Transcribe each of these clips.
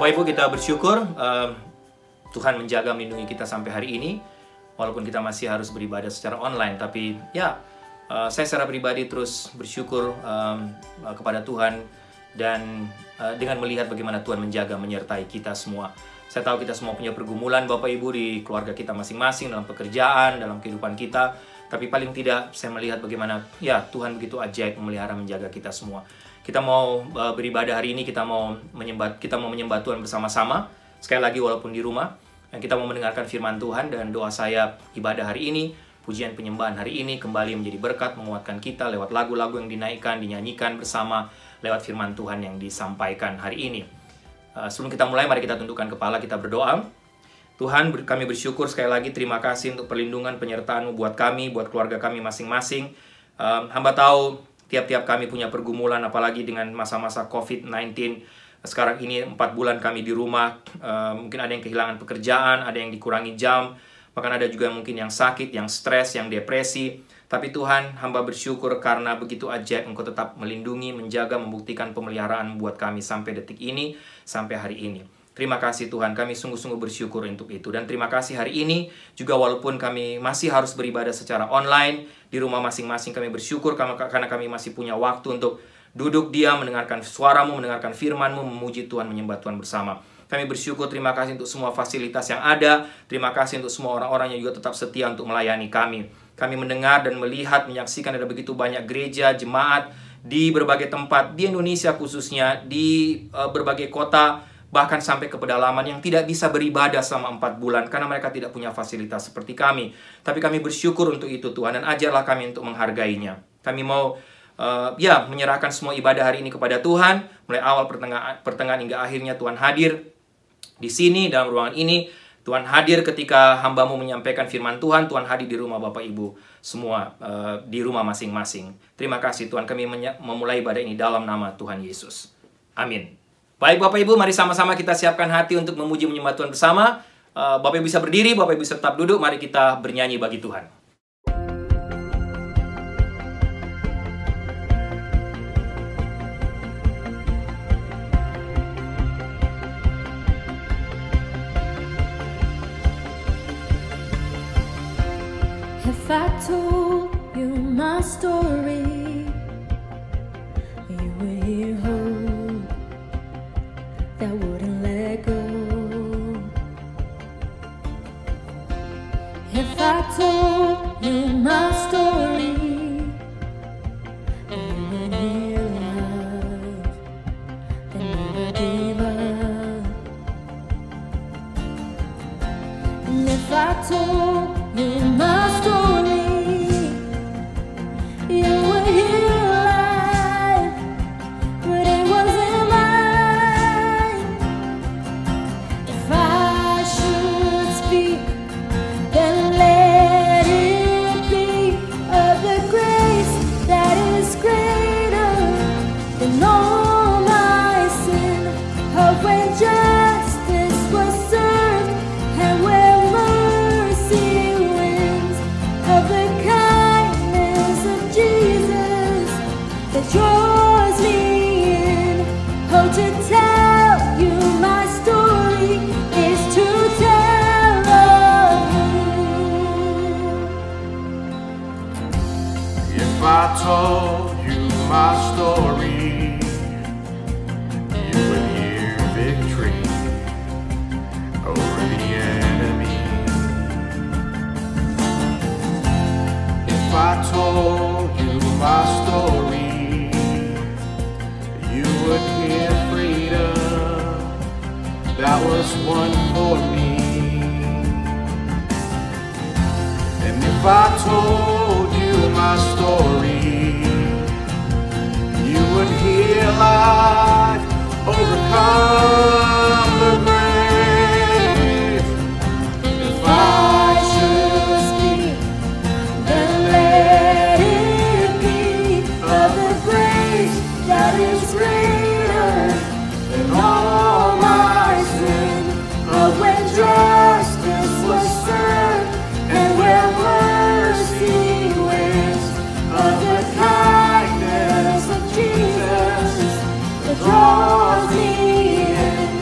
Bapak Ibu, kita bersyukur Tuhan menjaga melindungi kita sampai hari ini. Walaupun kita masih harus beribadah secara online, tapi ya saya secara pribadi terus bersyukur kepada Tuhan dan dengan melihat bagaimana Tuhan menjaga menyertai kita semua. Saya tahu kita semua punya pergumulan Bapak Ibu di keluarga kita masing-masing, dalam pekerjaan, dalam kehidupan kita. Tapi paling tidak saya melihat bagaimana ya Tuhan begitu ajaib memelihara menjaga kita semua. Kita mau beribadah hari ini, kita mau menyembah Tuhan bersama-sama. Sekali lagi walaupun di rumah, kita mau mendengarkan firman Tuhan, dan doa saya ibadah hari ini, pujian penyembahan hari ini kembali menjadi berkat, menguatkan kita lewat lagu-lagu yang dinaikkan, dinyanyikan bersama, lewat firman Tuhan yang disampaikan hari ini. Sebelum kita mulai, mari kita tundukkan kepala, kita berdoa. Tuhan, kami bersyukur sekali lagi, terima kasih untuk perlindungan penyertaan-Mu buat kami, buat keluarga kami masing-masing. Hamba tahu tiap-tiap kami punya pergumulan, apalagi dengan masa-masa COVID-19. Sekarang ini 4 bulan kami di rumah, mungkin ada yang kehilangan pekerjaan, ada yang dikurangi jam, bahkan ada juga mungkin yang sakit, yang stres, yang depresi. Tapi Tuhan, hamba bersyukur karena begitu ajaib Engkau tetap melindungi, menjaga, membuktikan pemeliharaan buat kami sampai detik ini, sampai hari ini. Terima kasih Tuhan, kami sungguh-sungguh bersyukur untuk itu. Dan terima kasih hari ini, juga walaupun kami masih harus beribadah secara online, di rumah masing-masing kami bersyukur karena kami masih punya waktu untuk duduk diam, mendengarkan suara-Mu, mendengarkan firman-Mu, memuji Tuhan, menyembah Tuhan bersama. Kami bersyukur, terima kasih untuk semua fasilitas yang ada. Terima kasih untuk semua orang-orang yang juga tetap setia untuk melayani kami. Kami mendengar dan melihat, menyaksikan ada begitu banyak gereja, jemaat di berbagai tempat, di Indonesia khususnya, di berbagai kota, bahkan sampai ke pedalaman yang tidak bisa beribadah selama 4 bulan karena mereka tidak punya fasilitas seperti kami. Tapi kami bersyukur untuk itu Tuhan, dan ajarlah kami untuk menghargainya. Kami mau menyerahkan semua ibadah hari ini kepada Tuhan, mulai awal pertengahan hingga akhirnya. Tuhan hadir di sini dalam ruangan ini. Tuhan hadir ketika hamba-Mu menyampaikan firman Tuhan. Tuhan hadir di rumah Bapak Ibu semua, di rumah masing-masing. Terima kasih Tuhan, kami memulai ibadah ini dalam nama Tuhan Yesus. Amin. Baik Bapak Ibu, mari sama-sama kita siapkan hati untuk memuji menyembah Tuhan bersama. Bapak Ibu bisa berdiri, Bapak Ibu bisa tetap duduk. Mari kita bernyanyi bagi Tuhan. If I told you my story, you would hear hope that wouldn't let go. If I told you my story, you would hear love that never gave up. And if I told you my story, you would hear life, but it wasn't mine. If I should speak, then let it be of the grace that is greater than all my sin, of when justice was served and where mercy wins, of the kindness of Jesus that draws me in. Oh, to tell you my story is to tell of you. If I told you my story, you would hear victory over the enemy. If I told you my story, you would hear freedom that was won for me. And if I told you my story, you would hear life overcome the grave. If I should speak, then let it be of the grace that is greater than all my sin, of when justice was served and where mercy wins, of the kindness of Jesus that draws me in.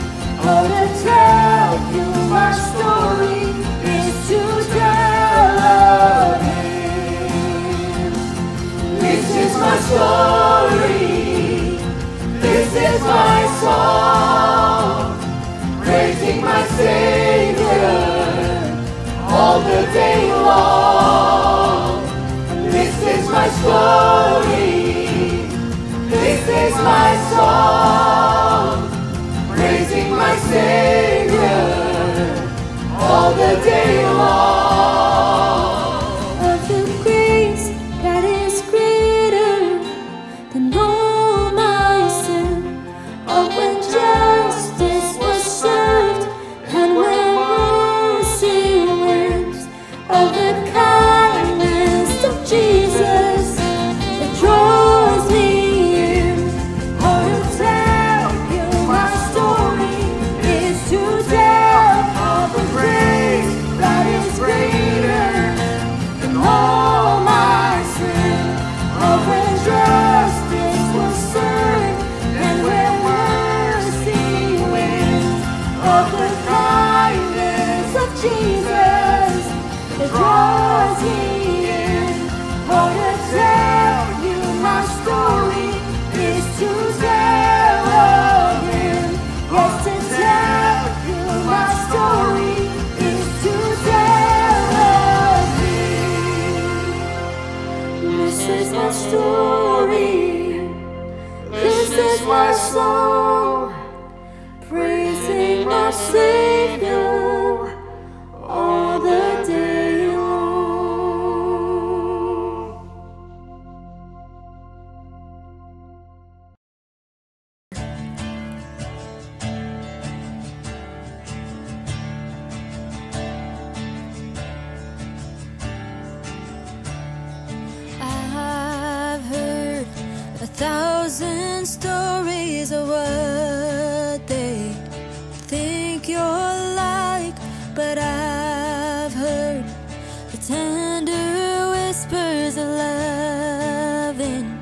all the day long. This is my story. This is my song. Praising my Savior all the day long. Of the grace that is greater than all my sin, of when justice was served and when mercy wins, of the kindness of Jesus that draws me in. Oh, to tell you my story is to tell of the grace that is greater than all my sin, of when justice was served and when mercy wins, of the kindness of Jesus that draws me in. Oh, to tell you my story is to tell of Him. Yes, to tell you my story is to tell of Him. This is my story. This is my song. Praising my Savior all the day long. I've heard 1,000 stories of what they think you're like, but I've heard the tender whispers of love in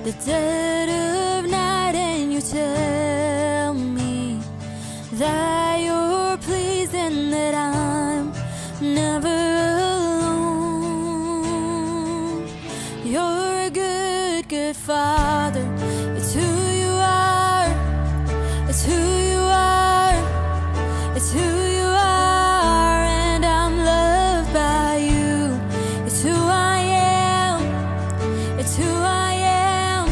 the dead of night, and you tell me that you're pleased and that I'm never alone. You're a good, good Father. It's who you are. It's who you are. It's who you are, and I'm loved by you. It's who I am. It's who I am.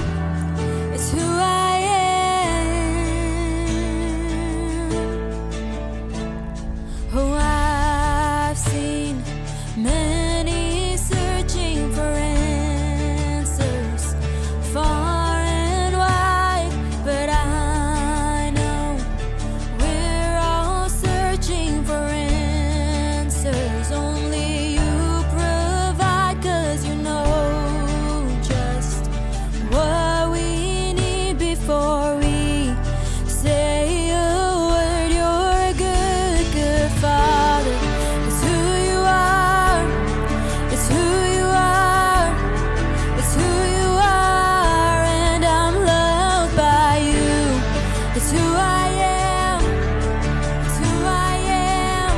It's who I am. Oh, I've seen many searching for answers far and wide, but I know we're all searching for answers. Only you provide, 'cause you know just what we need before we say a word. You're a good, good Father. It's who you are. It's who you are. It's who you are, and I'm loved by you. It's who I am. It's who I am.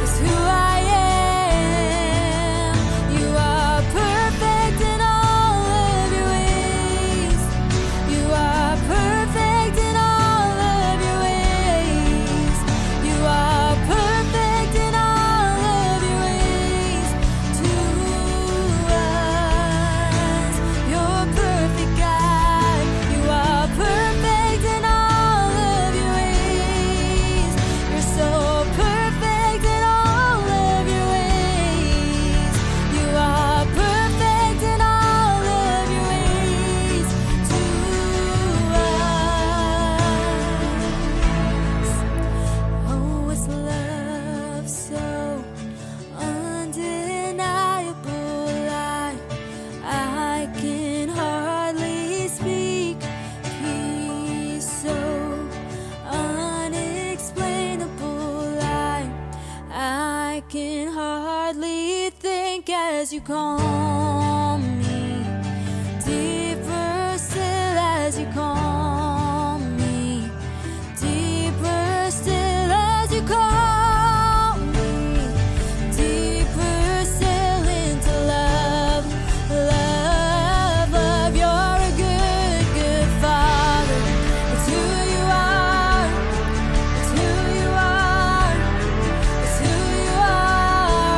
It's who I am. You are perfect in all of your ways. You are perfect in all of your ways. You are perfect in all of your ways to us. You're a perfect God. You are perfect in all of your ways. You're so perfect in all of your ways. You are perfect in all of your ways to us. Oh, it's love so undeniable. I can hardly speak. Peace so unexplainable. I can hardly think as you call me. Deeper still as you call me. Deeper still as you call me. Deeper still into love, love, love. You're a good, good Father. It's who you are. It's who you are. It's who you are,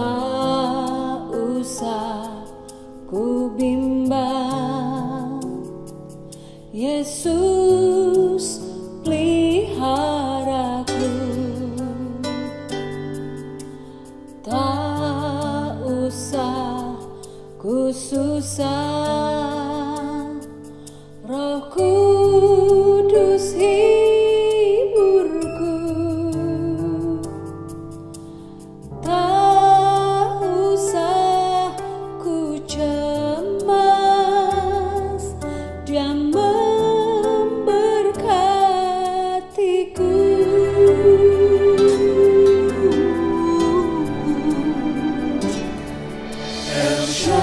Tak usah ku bimbang, Yesus peliharaku. Tak usah ku susah, Roh Kudus hiburku. Tak usah ku cemas, Dia memberkatiku. El Shaddai,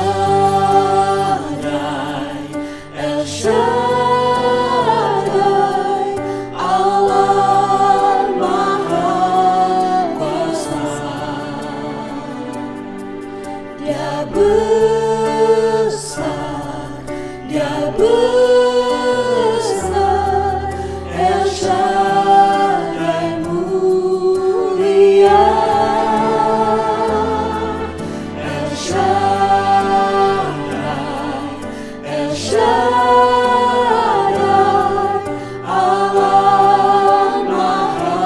El Shaddai, Allah Maha Kuasa. Dia besar, Dia besar, El Shaddai mulia. El Shaddai, El Shaddai, Allah Maha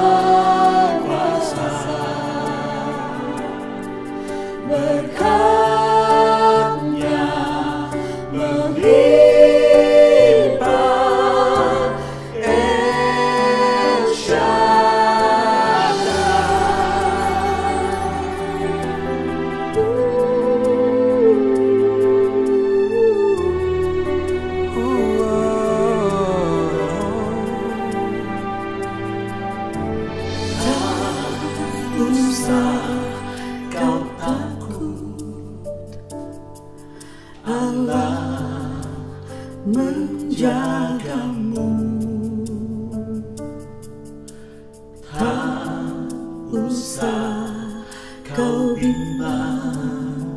Kuasa. Berkat-Nya melimpah, El Tak usah kau takut, Allah menjagamu. Tak usah kau bimbang,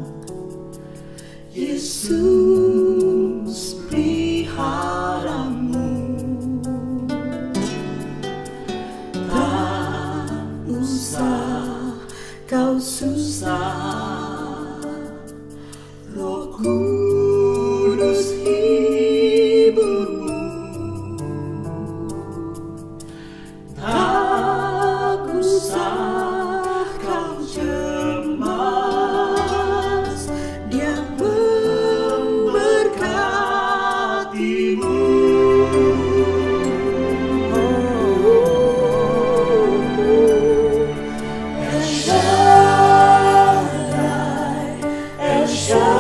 Yesus peliharamu. Tak usah kau susah, Roh Kudus hiburmu. Tak usah kau cemas, Dia memberkatimu. El Shaddai, El Shaddai,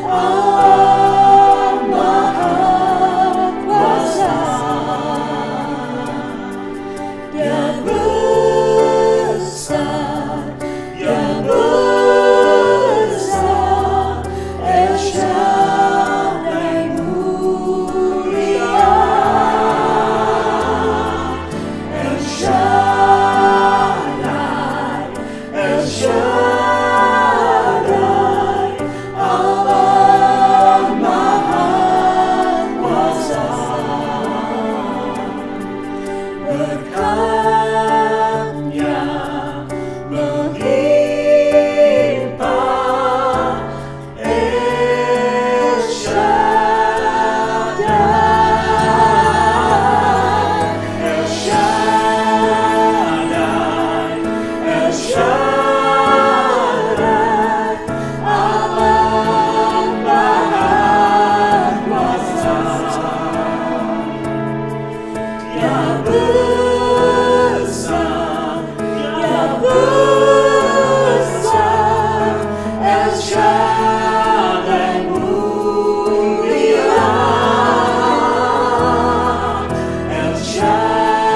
Allah Maha Kuasa. Dia besar, Dia besar, El Shaddai mulia. El Shaddai, El Shaddai, Allah Maha Kuasa. Berkat-Nya melimpah, El Shaddai, El Shaddai, El Shaddai, Allah Maha Kuasa. Dia besar, Dia besar, El Shaddai mulia. El Shaddai,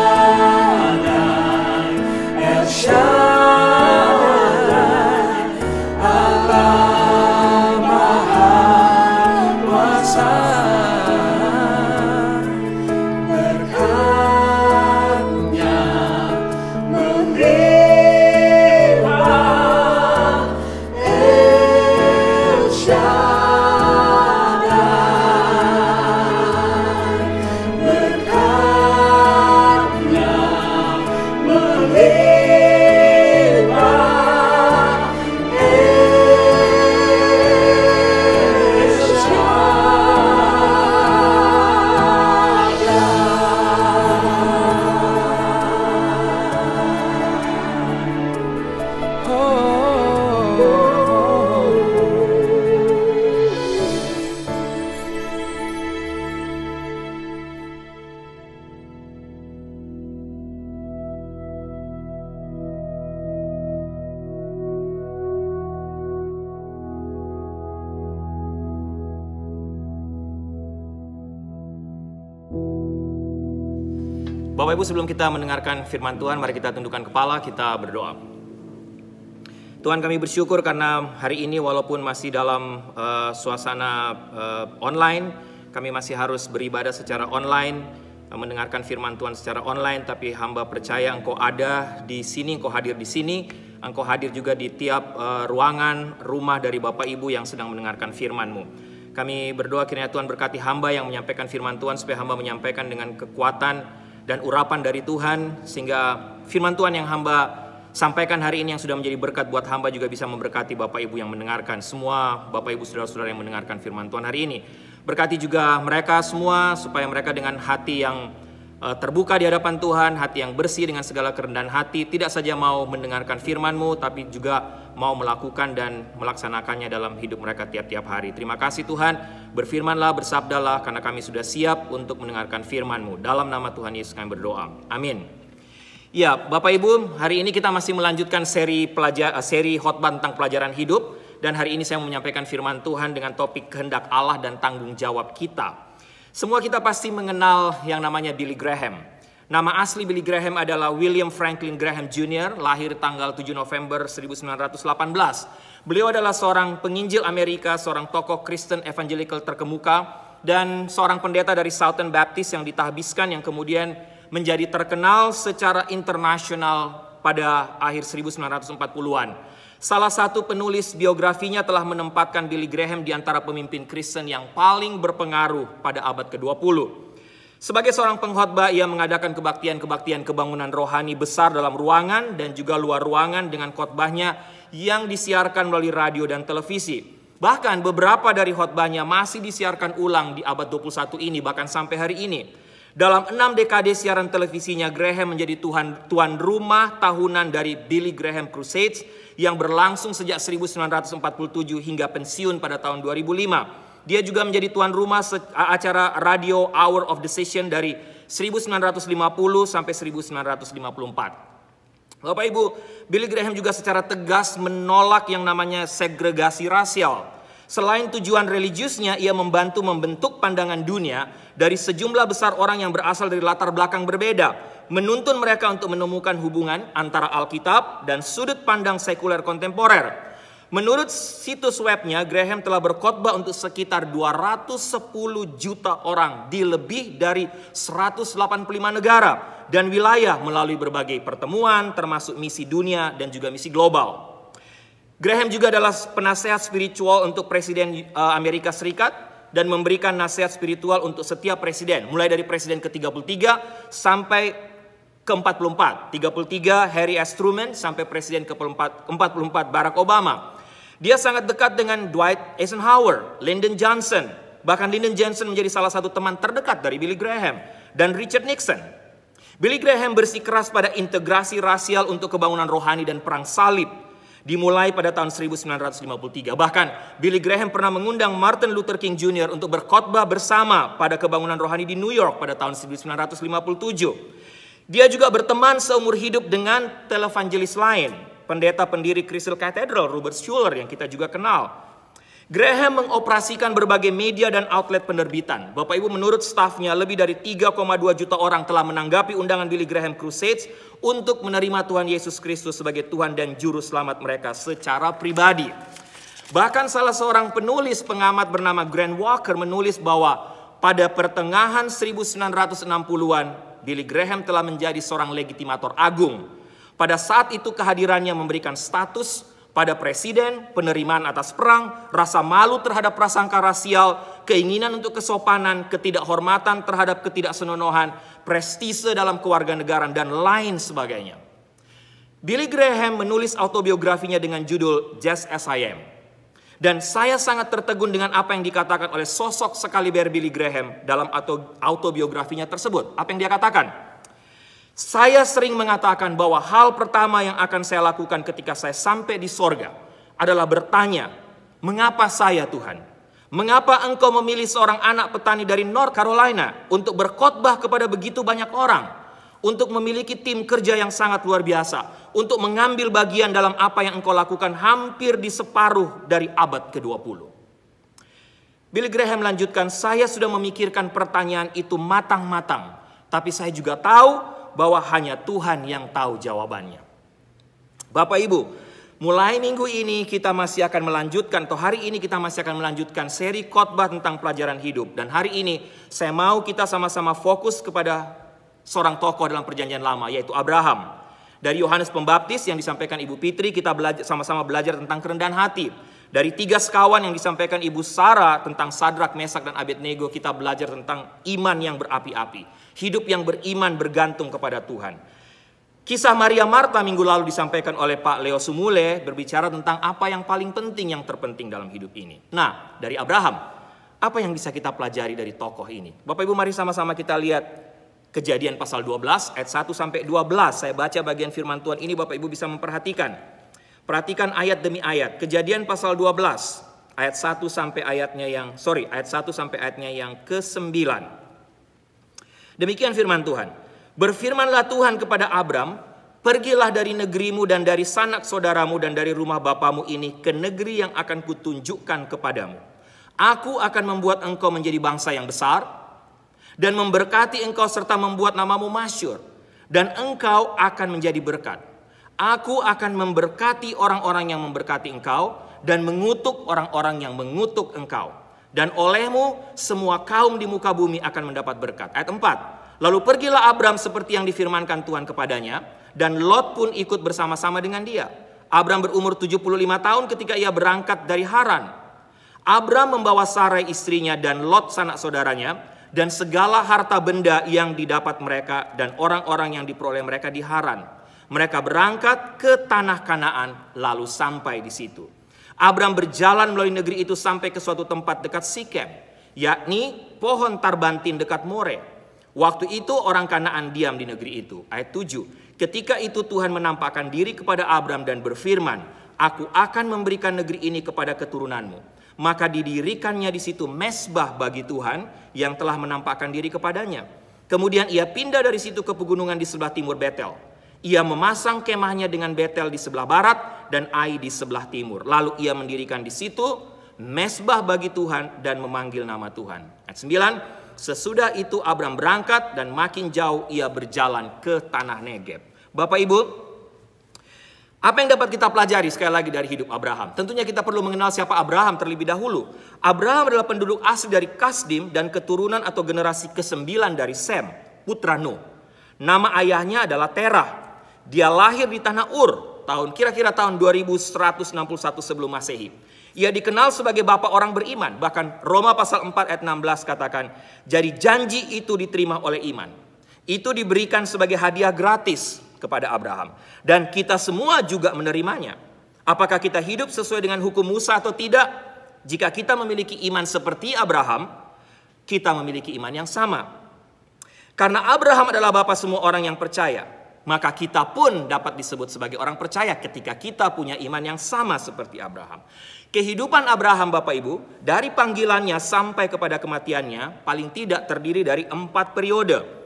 El Shaddai, Bapak Ibu, sebelum kita mendengarkan firman Tuhan, mari kita tundukkan kepala, kita berdoa. Tuhan, kami bersyukur karena hari ini walaupun masih dalam suasana online, kami masih harus beribadah secara online, mendengarkan firman Tuhan secara online, tapi hamba percaya Engkau ada di sini, Engkau hadir di sini, Engkau hadir juga di tiap ruangan, rumah dari Bapak Ibu yang sedang mendengarkan firman-Mu. Kami berdoa kiranya Tuhan berkati hamba yang menyampaikan firman Tuhan, supaya hamba menyampaikan dengan kekuatan dan urapan dari Tuhan, sehingga firman Tuhan yang hamba sampaikan hari ini yang sudah menjadi berkat buat hamba juga bisa memberkati Bapak Ibu yang mendengarkan, semua Bapak Ibu saudara-saudara yang mendengarkan firman Tuhan hari ini. Berkati juga mereka semua supaya mereka dengan hati yang terbuka di hadapan Tuhan, hati yang bersih dengan segala kerendahan hati, tidak saja mau mendengarkan firman-Mu, tapi juga mau melakukan dan melaksanakannya dalam hidup mereka tiap-tiap hari. Terima kasih Tuhan, berfirmanlah, bersabdalah, karena kami sudah siap untuk mendengarkan firman-Mu. Dalam nama Tuhan Yesus kami berdoa. Amin. Ya, Bapak Ibu, hari ini kita masih melanjutkan seri khotbah tentang pelajaran hidup. Dan hari ini saya mau menyampaikan firman Tuhan dengan topik kehendak Allah dan tanggung jawab kita. Semua kita pasti mengenal yang namanya Billy Graham. Nama asli Billy Graham adalah William Franklin Graham Jr., lahir tanggal 7 November 1918. Beliau adalah seorang penginjil Amerika, seorang tokoh Kristen evangelical terkemuka, dan seorang pendeta dari Southern Baptist yang ditahbiskan, yang kemudian menjadi terkenal secara internasional pada akhir 1940-an. Salah satu penulis biografinya telah menempatkan Billy Graham di antara pemimpin Kristen yang paling berpengaruh pada abad ke-20. Sebagai seorang pengkhotbah, ia mengadakan kebaktian-kebaktian kebangunan rohani besar dalam ruangan dan juga luar ruangan dengan khotbahnya yang disiarkan melalui radio dan televisi. Bahkan beberapa dari khotbahnya masih disiarkan ulang di abad 21 ini, bahkan sampai hari ini. Dalam 6 dekade siaran televisinya, Graham menjadi tuan rumah tahunan dari Billy Graham Crusades yang berlangsung sejak 1947 hingga pensiun pada tahun 2005. Dia juga menjadi tuan rumah acara radio Hour of Decision dari 1950 sampai 1954. Bapak Ibu, Billy Graham juga secara tegas menolak yang namanya segregasi rasial. Selain tujuan religiusnya, ia membantu membentuk pandangan dunia dari sejumlah besar orang yang berasal dari latar belakang berbeda, menuntun mereka untuk menemukan hubungan antara Alkitab dan sudut pandang sekuler kontemporer. Menurut situs webnya, Graham telah berkhotbah untuk sekitar 210 juta orang di lebih dari 185 negara dan wilayah melalui berbagai pertemuan, termasuk misi dunia dan juga misi global. Graham juga adalah penasehat spiritual untuk Presiden Amerika Serikat dan memberikan nasihat spiritual untuk setiap presiden, mulai dari presiden ke-33 sampai ke-44. 33 Harry S. Truman sampai presiden ke-44 Barack Obama. Dia sangat dekat dengan Dwight Eisenhower, Lyndon Johnson. Bahkan Lyndon Johnson menjadi salah satu teman terdekat dari Billy Graham dan Richard Nixon. Billy Graham bersikeras pada integrasi rasial untuk kebangunan rohani dan perang salib, dimulai pada tahun 1953. Bahkan Billy Graham pernah mengundang Martin Luther King Jr. untuk berkhotbah bersama pada kebangunan rohani di New York pada tahun 1957. Dia juga berteman seumur hidup dengan televangelis lain, pendeta pendiri Crystal Cathedral Robert Schuller yang kita juga kenal. Graham mengoperasikan berbagai media dan outlet penerbitan. Bapak Ibu, menurut stafnya lebih dari 3,2 juta orang telah menanggapi undangan Billy Graham Crusades untuk menerima Tuhan Yesus Kristus sebagai Tuhan dan Juru Selamat mereka secara pribadi. Bahkan salah seorang penulis pengamat bernama Grant Walker menulis bahwa pada pertengahan 1960-an, Billy Graham telah menjadi seorang legitimator agung. Pada saat itu kehadirannya memberikan status pada presiden, penerimaan atas perang, rasa malu terhadap prasangka rasial, keinginan untuk kesopanan, ketidakhormatan terhadap ketidaksenonohan, prestise dalam kewarganegaraan, dan lain sebagainya. Billy Graham menulis autobiografinya dengan judul Just As I Am. Dan saya sangat tertegun dengan apa yang dikatakan oleh sosok sekaliber Billy Graham dalam autobiografinya tersebut. Apa yang dia katakan? Saya sering mengatakan bahwa hal pertama yang akan saya lakukan ketika saya sampai di sorga adalah bertanya, mengapa saya Tuhan? Mengapa engkau memilih seorang anak petani dari North Carolina untuk berkhotbah kepada begitu banyak orang? Untuk memiliki tim kerja yang sangat luar biasa. Untuk mengambil bagian dalam apa yang engkau lakukan hampir di separuh dari abad ke-20. Billy Graham lanjutkan, saya sudah memikirkan pertanyaan itu matang-matang. Tapi saya juga tahu bahwa hanya Tuhan yang tahu jawabannya. Bapak Ibu, mulai minggu ini kita masih akan melanjutkan, atau hari ini kita masih akan melanjutkan seri khotbah tentang pelajaran hidup. Dan hari ini saya mau kita sama-sama fokus kepada seorang tokoh dalam perjanjian lama, yaitu Abraham. Dari Yohanes Pembaptis yang disampaikan Ibu Fitri, kita sama-sama belajar tentang kerendahan hati. Dari 3 sekawan yang disampaikan Ibu Sarah tentang Sadrak, Mesak, dan Abednego, kita belajar tentang iman yang berapi-api. Hidup yang beriman bergantung kepada Tuhan. Kisah Maria Marta minggu lalu disampaikan oleh Pak Leo Sumule, berbicara tentang apa yang paling penting, yang terpenting dalam hidup ini. Nah, dari Abraham, apa yang bisa kita pelajari dari tokoh ini? Bapak Ibu, mari sama-sama kita lihat Kejadian pasal 12 ayat 1 sampai 12. Saya baca bagian firman Tuhan ini, Bapak Ibu bisa memperhatikan. Perhatikan ayat demi ayat. Kejadian pasal 12 ayat 1 sampai ayat 1 sampai ayatnya yang ke-9. Demikian firman Tuhan. Berfirmanlah Tuhan kepada Abram, pergilah dari negerimu dan dari sanak saudaramu dan dari rumah bapamu ini ke negeri yang akan kutunjukkan kepadamu. Aku akan membuat engkau menjadi bangsa yang besar dan memberkati engkau serta membuat namamu masyhur, dan engkau akan menjadi berkat. Aku akan memberkati orang-orang yang memberkati engkau dan mengutuk orang-orang yang mengutuk engkau. Dan olehmu semua kaum di muka bumi akan mendapat berkat. Ayat 4. Lalu pergilah Abram seperti yang difirmankan Tuhan kepadanya, dan Lot pun ikut bersama-sama dengan dia. Abram berumur 75 tahun ketika ia berangkat dari Haran. Abram membawa Sarai istrinya dan Lot sanak saudaranya, dan segala harta benda yang didapat mereka dan orang-orang yang diperoleh mereka di Haran. Mereka berangkat ke tanah Kanaan lalu sampai di situ. Abram berjalan melalui negeri itu sampai ke suatu tempat dekat Sikem, yakni pohon tarbantin dekat More. Waktu itu orang Kanaan diam di negeri itu. Ayat 7. Ketika itu Tuhan menampakkan diri kepada Abram dan berfirman, aku akan memberikan negeri ini kepada keturunanmu. Maka didirikannya di situ mezbah bagi Tuhan yang telah menampakkan diri kepadanya. Kemudian ia pindah dari situ ke pegunungan di sebelah timur Betel. Ia memasang kemahnya dengan Betel di sebelah barat dan Ai di sebelah timur. Lalu ia mendirikan di situ mezbah bagi Tuhan dan memanggil nama Tuhan. Ayat 9. Sesudah itu Abram berangkat dan makin jauh ia berjalan ke tanah Negeb. Bapak Ibu, apa yang dapat kita pelajari sekali lagi dari hidup Abraham? Tentunya kita perlu mengenal siapa Abraham terlebih dahulu. Abraham adalah penduduk asli dari Kasdim dan keturunan atau generasi ke-9 dari Sem, putra Nuh. Nama ayahnya adalah Terah. Dia lahir di tanah Ur, kira-kira tahun 2161 sebelum Masehi. Ia dikenal sebagai bapak orang beriman. Bahkan Roma pasal 4 ayat 16 katakan, jadi janji itu diterima oleh iman. Itu diberikan sebagai hadiah gratis kepada Abraham. Dan kita semua juga menerimanya. Apakah kita hidup sesuai dengan hukum Musa atau tidak? Jika kita memiliki iman seperti Abraham, kita memiliki iman yang sama. Karena Abraham adalah bapa semua orang yang percaya, maka kita pun dapat disebut sebagai orang percaya ketika kita punya iman yang sama seperti Abraham. Kehidupan Abraham, Bapak Ibu, dari panggilannya sampai kepada kematiannya paling tidak terdiri dari 4 periode.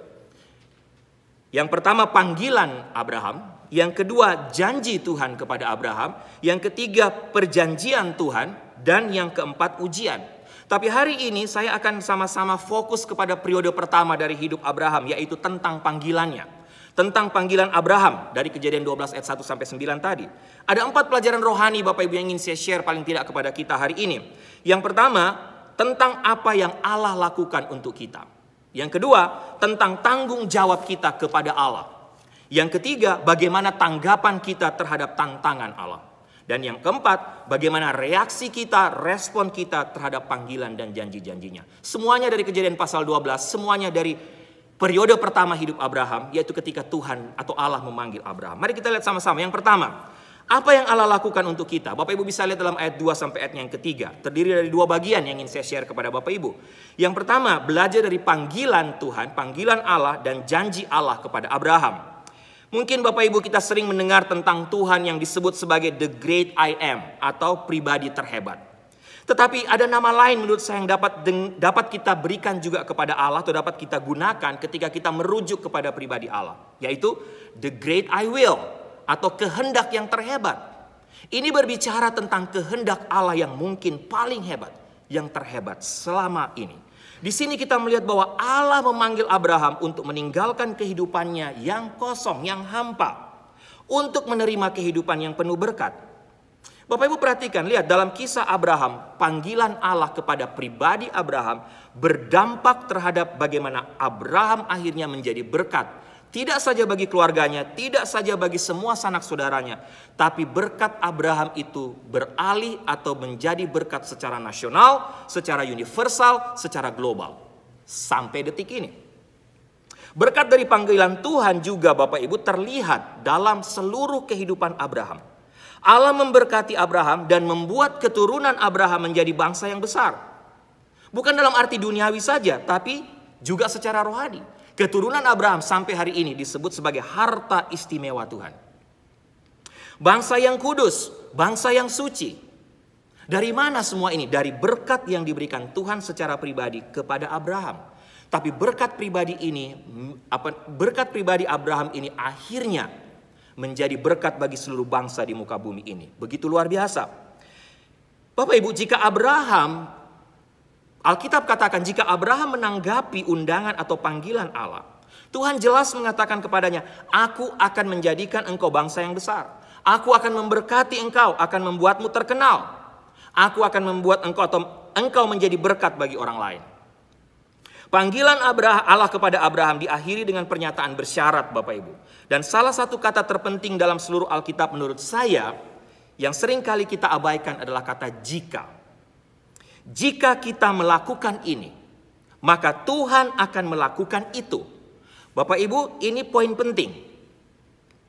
Yang pertama panggilan Abraham, yang kedua janji Tuhan kepada Abraham, yang ketiga perjanjian Tuhan, dan yang keempat ujian. Tapi hari ini saya akan sama-sama fokus kepada periode pertama dari hidup Abraham, yaitu tentang panggilannya. Tentang panggilan Abraham dari Kejadian 12 ayat 1 sampai 9 tadi. Ada 4 pelajaran rohani Bapak Ibu yang ingin saya share paling tidak kepada kita hari ini. Yang pertama, tentang apa yang Allah lakukan untuk kita. Yang kedua, tentang tanggung jawab kita kepada Allah. Yang ketiga, bagaimana tanggapan kita terhadap tantangan Allah. Dan yang keempat, bagaimana reaksi kita, respon kita terhadap panggilan dan janji-janjinya. Semuanya dari Kejadian pasal 12, semuanya dari periode pertama hidup Abraham, yaitu ketika Tuhan atau Allah memanggil Abraham. Mari kita lihat sama-sama. Yang pertama, Apa yang Allah lakukan untuk kita? Bapak Ibu bisa lihat dalam ayat 2 sampai ayat yang ketiga. Terdiri dari dua bagian yang ingin saya share kepada Bapak Ibu. Yang pertama, belajar dari panggilan Tuhan, panggilan Allah dan janji Allah kepada Abraham. Mungkin Bapak Ibu kita sering mendengar tentang Tuhan yang disebut sebagai the great I am atau pribadi terhebat. Tetapi ada nama lain menurut saya yang dapat kita berikan juga kepada Allah atau dapat kita gunakan ketika kita merujuk kepada pribadi Allah. Yaitu the great I will atau kehendak yang terhebat. Ini berbicara tentang kehendak Allah yang mungkin paling hebat, yang terhebat selama ini. Di sini kita melihat bahwa Allah memanggil Abraham untuk meninggalkan kehidupannya yang kosong, yang hampa, untuk menerima kehidupan yang penuh berkat. Bapak Ibu perhatikan, lihat dalam kisah Abraham, panggilan Allah kepada pribadi Abraham berdampak terhadap bagaimana Abraham akhirnya menjadi berkat. Tidak saja bagi keluarganya, tidak saja bagi semua sanak saudaranya, tapi berkat Abraham itu beralih atau menjadi berkat secara nasional, secara universal, secara global. Sampai detik ini. Berkat dari panggilan Tuhan juga Bapak Ibu terlihat dalam seluruh kehidupan Abraham. Allah memberkati Abraham dan membuat keturunan Abraham menjadi bangsa yang besar. Bukan dalam arti duniawi saja, tapi juga secara rohani. Keturunan Abraham sampai hari ini disebut sebagai harta istimewa Tuhan. Bangsa yang kudus, bangsa yang suci. Dari mana semua ini? Dari berkat yang diberikan Tuhan secara pribadi kepada Abraham. Tapi berkat pribadi Abraham ini akhirnya menjadi berkat bagi seluruh bangsa di muka bumi ini. Begitu luar biasa. Bapak Ibu, jika Abraham, Alkitab katakan jika Abraham menanggapi undangan atau panggilan Allah, Tuhan jelas mengatakan kepadanya, aku akan menjadikan engkau bangsa yang besar. Aku akan memberkati engkau, akan membuatmu terkenal. Aku akan membuat engkau menjadi berkat bagi orang lain. Panggilan Allah kepada Abraham diakhiri dengan pernyataan bersyarat Bapak Ibu. Dan salah satu kata terpenting dalam seluruh Alkitab menurut saya, yang sering kali kita abaikan adalah kata jika. Jika kita melakukan ini, maka Tuhan akan melakukan itu. Bapak Ibu, ini poin penting.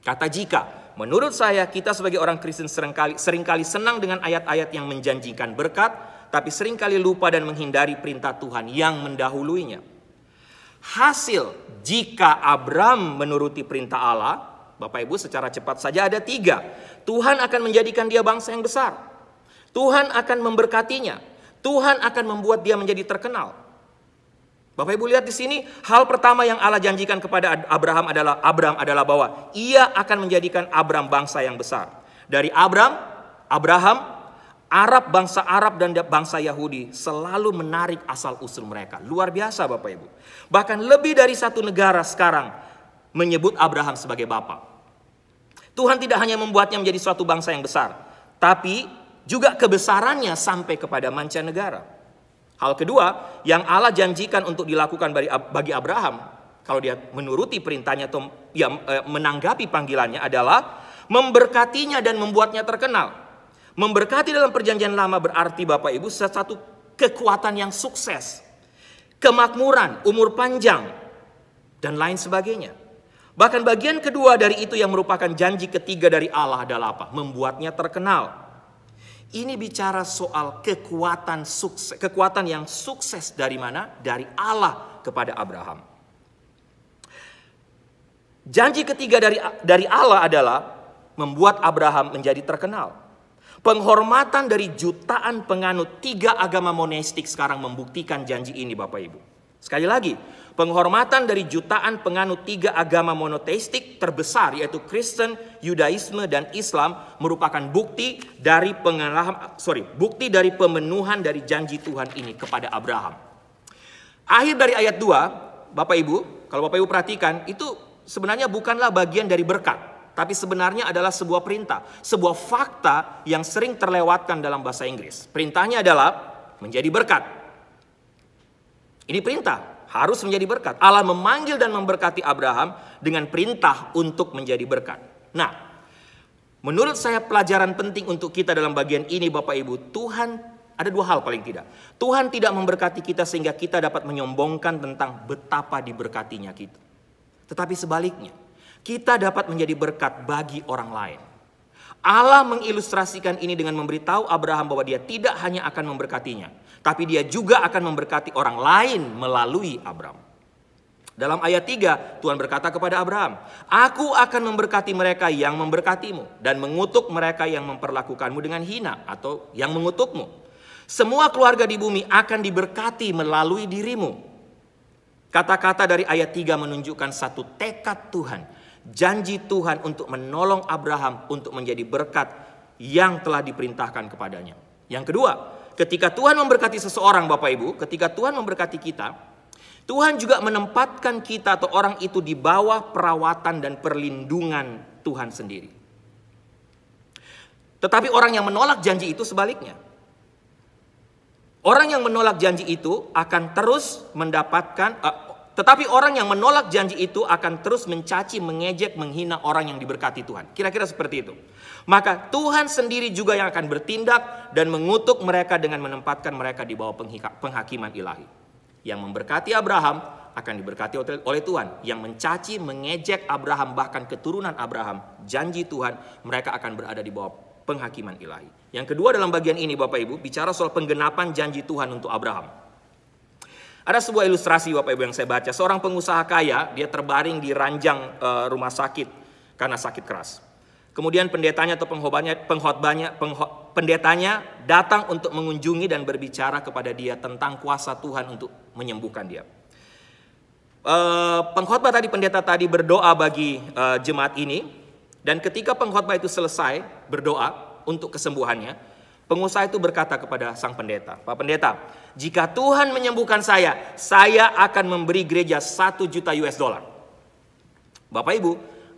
Kata jika. Menurut saya, kita sebagai orang Kristen seringkali senang dengan ayat-ayat yang menjanjikan berkat, tapi seringkali lupa dan menghindari perintah Tuhan yang mendahuluinya. Hasil jika Abraham menuruti perintah Allah, Bapak Ibu secara cepat saja ada 3. Tuhan akan menjadikan dia bangsa yang besar. Tuhan akan memberkatinya. Tuhan akan membuat dia menjadi terkenal. Bapak Ibu lihat di sini, hal pertama yang Allah janjikan kepada Abraham adalah bahwa ia akan menjadikan Abraham bangsa yang besar. Dari Abraham, bangsa Arab dan bangsa Yahudi selalu menarik asal-usul mereka. Luar biasa Bapak Ibu. Bahkan lebih dari satu negara sekarang menyebut Abraham sebagai bapa. Tuhan tidak hanya membuatnya menjadi suatu bangsa yang besar, tapi juga kebesarannya sampai kepada mancanegara. Hal kedua yang Allah janjikan untuk dilakukan bagi Abraham, kalau dia menuruti perintahnya atau menanggapi panggilannya, adalah memberkatinya dan membuatnya terkenal. Memberkati dalam perjanjian lama berarti Bapak Ibu satu kekuatan yang sukses, kemakmuran, umur panjang, dan lain sebagainya. Bahkan bagian kedua dari itu yang merupakan janji ketiga dari Allah adalah apa? Membuatnya terkenal. Ini bicara soal kekuatan yang sukses dari mana? Dari Allah kepada Abraham. Janji ketiga dari Allah adalah membuat Abraham menjadi terkenal. Penghormatan dari jutaan penganut 3 agama monistik sekarang membuktikan janji ini Bapak Ibu. Sekali lagi, penghormatan dari jutaan penganut 3 agama monoteistik terbesar yaitu Kristen, Yudaisme, dan Islam merupakan bukti dari pemenuhan dari janji Tuhan ini kepada Abraham. Akhir dari ayat 2, Bapak Ibu, kalau Bapak Ibu perhatikan, itu sebenarnya bukanlah bagian dari berkat, tapi sebenarnya adalah sebuah perintah, sebuah fakta yang sering terlewatkan dalam bahasa Inggris. Perintahnya adalah menjadi berkat. Ini perintah, harus menjadi berkat. Allah memanggil dan memberkati Abraham dengan perintah untuk menjadi berkat. Nah, menurut saya pelajaran penting untuk kita dalam bagian ini Bapak Ibu, Tuhan ada 2 hal paling tidak. Tuhan tidak memberkati kita sehingga kita dapat menyombongkan tentang betapa diberkatinya kita. Tetapi sebaliknya, kita dapat menjadi berkat bagi orang lain. Allah mengilustrasikan ini dengan memberitahu Abraham bahwa dia tidak hanya akan memberkatinya, tapi dia juga akan memberkati orang lain melalui Abraham. Dalam ayat 3, Tuhan berkata kepada Abraham, "Aku akan memberkati mereka yang memberkatimu dan mengutuk mereka yang memperlakukanmu dengan hina atau yang mengutukmu. Semua keluarga di bumi akan diberkati melalui dirimu." Kata-kata dari ayat 3 menunjukkan satu tekad Tuhan, janji Tuhan untuk menolong Abraham untuk menjadi berkat yang telah diperintahkan kepadanya. Yang kedua, ketika Tuhan memberkati seseorang, Bapak Ibu, ketika Tuhan memberkati kita, Tuhan juga menempatkan kita atau orang itu di bawah perawatan dan perlindungan Tuhan sendiri. Tetapi orang yang menolak janji itu sebaliknya. Orang yang menolak janji itu akan terus mendapatkan, tetapi orang yang menolak janji itu akan terus mencaci, mengejek, menghina orang yang diberkati Tuhan. Kira-kira seperti itu. Maka Tuhan sendiri juga yang akan bertindak dan mengutuk mereka dengan menempatkan mereka di bawah penghakiman ilahi. Yang memberkati Abraham akan diberkati oleh Tuhan. Yang mencaci, mengejek Abraham, bahkan keturunan Abraham, janji Tuhan, mereka akan berada di bawah penghakiman ilahi. Yang kedua dalam bagian ini, Bapak Ibu, bicara soal penggenapan janji Tuhan untuk Abraham. Ada sebuah ilustrasi, Bapak Ibu, yang saya baca. Seorang pengusaha kaya, dia terbaring di ranjang rumah sakit karena sakit keras. Kemudian pendetanya atau pendetanya datang untuk mengunjungi dan berbicara kepada dia tentang kuasa Tuhan untuk menyembuhkan dia. Pendeta tadi berdoa bagi jemaat ini, dan ketika pengkhotbah itu selesai berdoa untuk kesembuhannya, pengusaha itu berkata kepada sang pendeta, "Pak Pendeta, jika Tuhan menyembuhkan saya akan memberi gereja 1 juta US dollar." Bapak Ibu,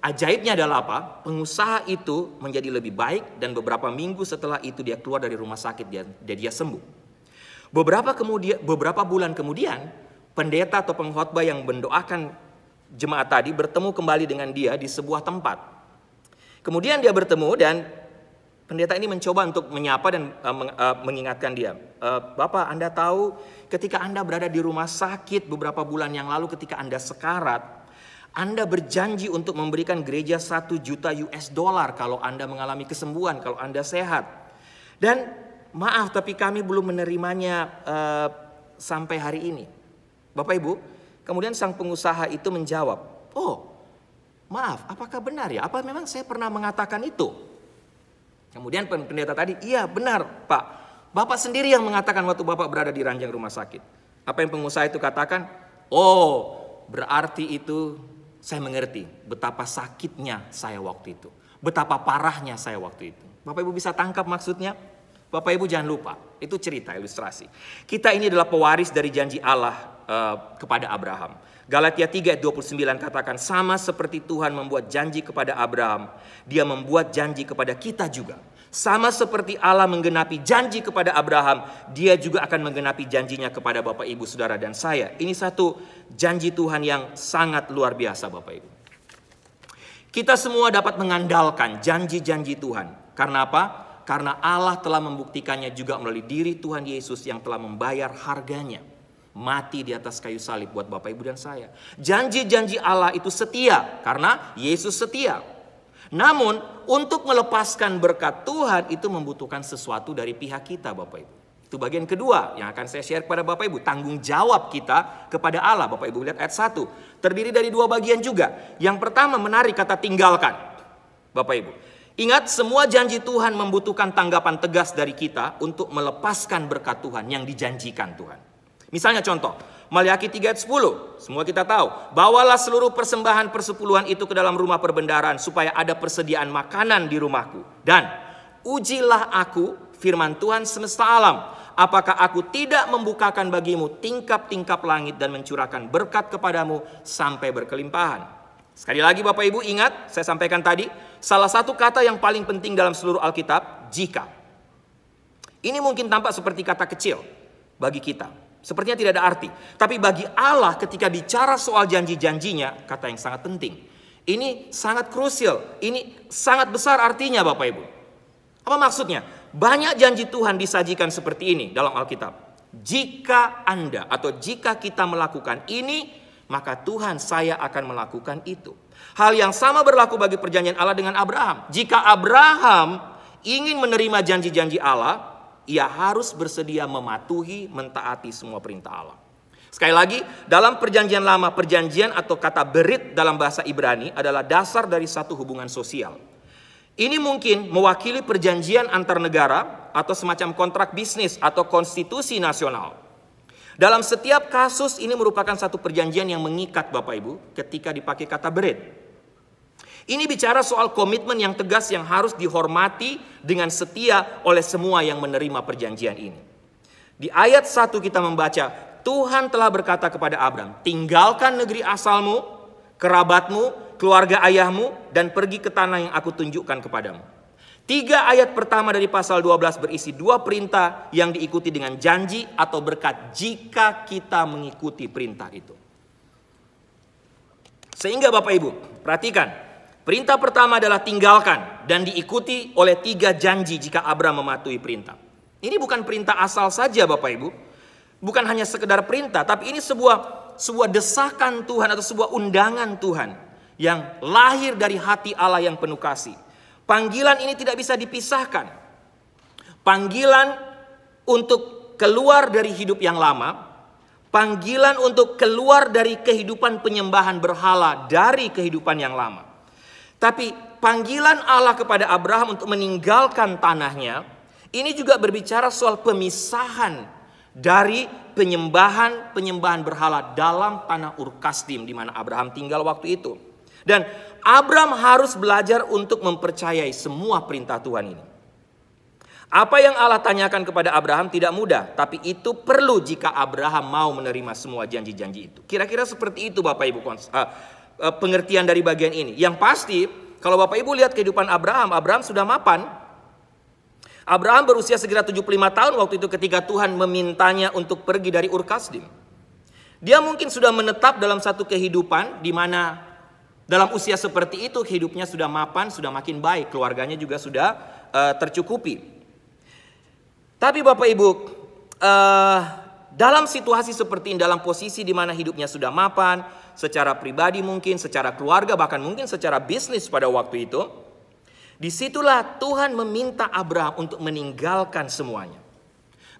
ajaibnya adalah apa? Pengusaha itu menjadi lebih baik dan beberapa minggu setelah itu dia keluar dari rumah sakit dan dia sembuh. Beberapa bulan kemudian, pendeta atau pengkhotbah yang mendoakan jemaat tadi bertemu kembali dengan dia di sebuah tempat. Kemudian dia bertemu dan pendeta ini mencoba untuk menyapa dan mengingatkan dia. "Bapak, Anda tahu ketika Anda berada di rumah sakit beberapa bulan yang lalu ketika Anda sekarat, Anda berjanji untuk memberikan gereja 1 juta US dollar kalau Anda mengalami kesembuhan, kalau Anda sehat. Dan maaf, tapi kami belum menerimanya sampai hari ini." Bapak Ibu, kemudian sang pengusaha itu menjawab, "Oh, maaf, apakah benar ya? Apa memang saya pernah mengatakan itu?" Kemudian pendeta tadi, "Iya benar Pak, Bapak sendiri yang mengatakan waktu Bapak berada di ranjang rumah sakit." Apa yang pengusaha itu katakan? "Oh, berarti itu saya mengerti betapa sakitnya saya waktu itu. Betapa parahnya saya waktu itu." Bapak Ibu bisa tangkap maksudnya? Bapak Ibu jangan lupa, itu cerita ilustrasi. Kita ini adalah pewaris dari janji Allah kepada Abraham. Galatia 3:29 katakan, sama seperti Tuhan membuat janji kepada Abraham, Dia membuat janji kepada kita juga. Sama seperti Allah menggenapi janji kepada Abraham, Dia juga akan menggenapi janjinya kepada Bapak Ibu, Saudara dan saya. Ini satu janji Tuhan yang sangat luar biasa, Bapak Ibu. Kita semua dapat mengandalkan janji-janji Tuhan. Karena apa? Karena Allah telah membuktikannya juga melalui diri Tuhan Yesus yang telah membayar harganya. Mati di atas kayu salib buat Bapak Ibu dan saya. Janji-janji Allah itu setia karena Yesus setia. Namun untuk melepaskan berkat Tuhan itu membutuhkan sesuatu dari pihak kita, Bapak Ibu. Itu bagian kedua yang akan saya share kepada Bapak Ibu. Tanggung jawab kita kepada Allah. Bapak Ibu lihat ayat 1. Terdiri dari dua bagian juga. Yang pertama menarik kata tinggalkan. Bapak Ibu, ingat semua janji Tuhan membutuhkan tanggapan tegas dari kita untuk melepaskan berkat Tuhan yang dijanjikan Tuhan. Misalnya contoh, Maliaki 3 ayat 10. Semua kita tahu, bawalah seluruh persembahan persepuluhan itu ke dalam rumah perbendaharaan supaya ada persediaan makanan di rumahku. Dan ujilah aku, firman Tuhan semesta alam, apakah aku tidak membukakan bagimu tingkap-tingkap langit dan mencurahkan berkat kepadamu sampai berkelimpahan. Sekali lagi Bapak Ibu ingat, saya sampaikan tadi, salah satu kata yang paling penting dalam seluruh Alkitab, jika. Ini mungkin tampak seperti kata kecil bagi kita. Sepertinya tidak ada arti. Tapi bagi Allah ketika bicara soal janji-janjinya, kata yang sangat penting. Ini sangat krusial. Ini sangat besar artinya Bapak Ibu. Apa maksudnya? Banyak janji Tuhan disajikan seperti ini dalam Alkitab. Jika Anda atau jika kita melakukan ini, maka Tuhan saya akan melakukan itu. Hal yang sama berlaku bagi perjanjian Allah dengan Abraham. Jika Abraham ingin menerima janji-janji Allah, ia harus bersedia mematuhi, mentaati semua perintah Allah. Sekali lagi, dalam perjanjian lama, perjanjian atau kata berit dalam bahasa Ibrani adalah dasar dari satu hubungan sosial. Ini mungkin mewakili perjanjian antar negara atau semacam kontrak bisnis atau konstitusi nasional. Dalam setiap kasus ini merupakan satu perjanjian yang mengikat Bapak Ibu ketika dipakai kata berit. Ini bicara soal komitmen yang tegas yang harus dihormati dengan setia oleh semua yang menerima perjanjian ini. Di ayat 1 kita membaca, Tuhan telah berkata kepada Abram, tinggalkan negeri asalmu, kerabatmu, keluarga ayahmu, dan pergi ke tanah yang aku tunjukkan kepadamu. 3 ayat pertama dari pasal 12 berisi 2 perintah yang diikuti dengan janji atau berkat jika kita mengikuti perintah itu. Sehingga Bapak Ibu, perhatikan, perintah pertama adalah tinggalkan dan diikuti oleh 3 janji jika Abram mematuhi perintah. Ini bukan perintah asal saja Bapak Ibu, bukan hanya sekedar perintah, tapi ini sebuah desakan Tuhan atau sebuah undangan Tuhan yang lahir dari hati Allah yang penuh kasih. Panggilan ini tidak bisa dipisahkan. Panggilan untuk keluar dari hidup yang lama, panggilan untuk keluar dari kehidupan penyembahan berhala dari kehidupan yang lama. Tapi panggilan Allah kepada Abraham untuk meninggalkan tanahnya, ini juga berbicara soal pemisahan dari penyembahan berhala dalam tanah Ur Kasdim di mana Abraham tinggal waktu itu. Dan Abram harus belajar untuk mempercayai semua perintah Tuhan ini. Apa yang Allah tanyakan kepada Abraham tidak mudah, tapi itu perlu jika Abraham mau menerima semua janji-janji itu. Kira-kira seperti itu Bapak Ibu pengertian dari bagian ini. Yang pasti kalau Bapak Ibu lihat kehidupan Abraham sudah mapan. Abraham berusia sekitar 75 tahun waktu itu ketika Tuhan memintanya untuk pergi dari Ur Kasdim. Dia mungkin sudah menetap dalam satu kehidupan di mana dalam usia seperti itu hidupnya sudah mapan, sudah makin baik, keluarganya juga sudah tercukupi. Tapi Bapak Ibu, dalam situasi seperti ini, dalam posisi di mana hidupnya sudah mapan, secara pribadi mungkin, secara keluarga, bahkan mungkin secara bisnis pada waktu itu, disitulah Tuhan meminta Abraham untuk meninggalkan semuanya.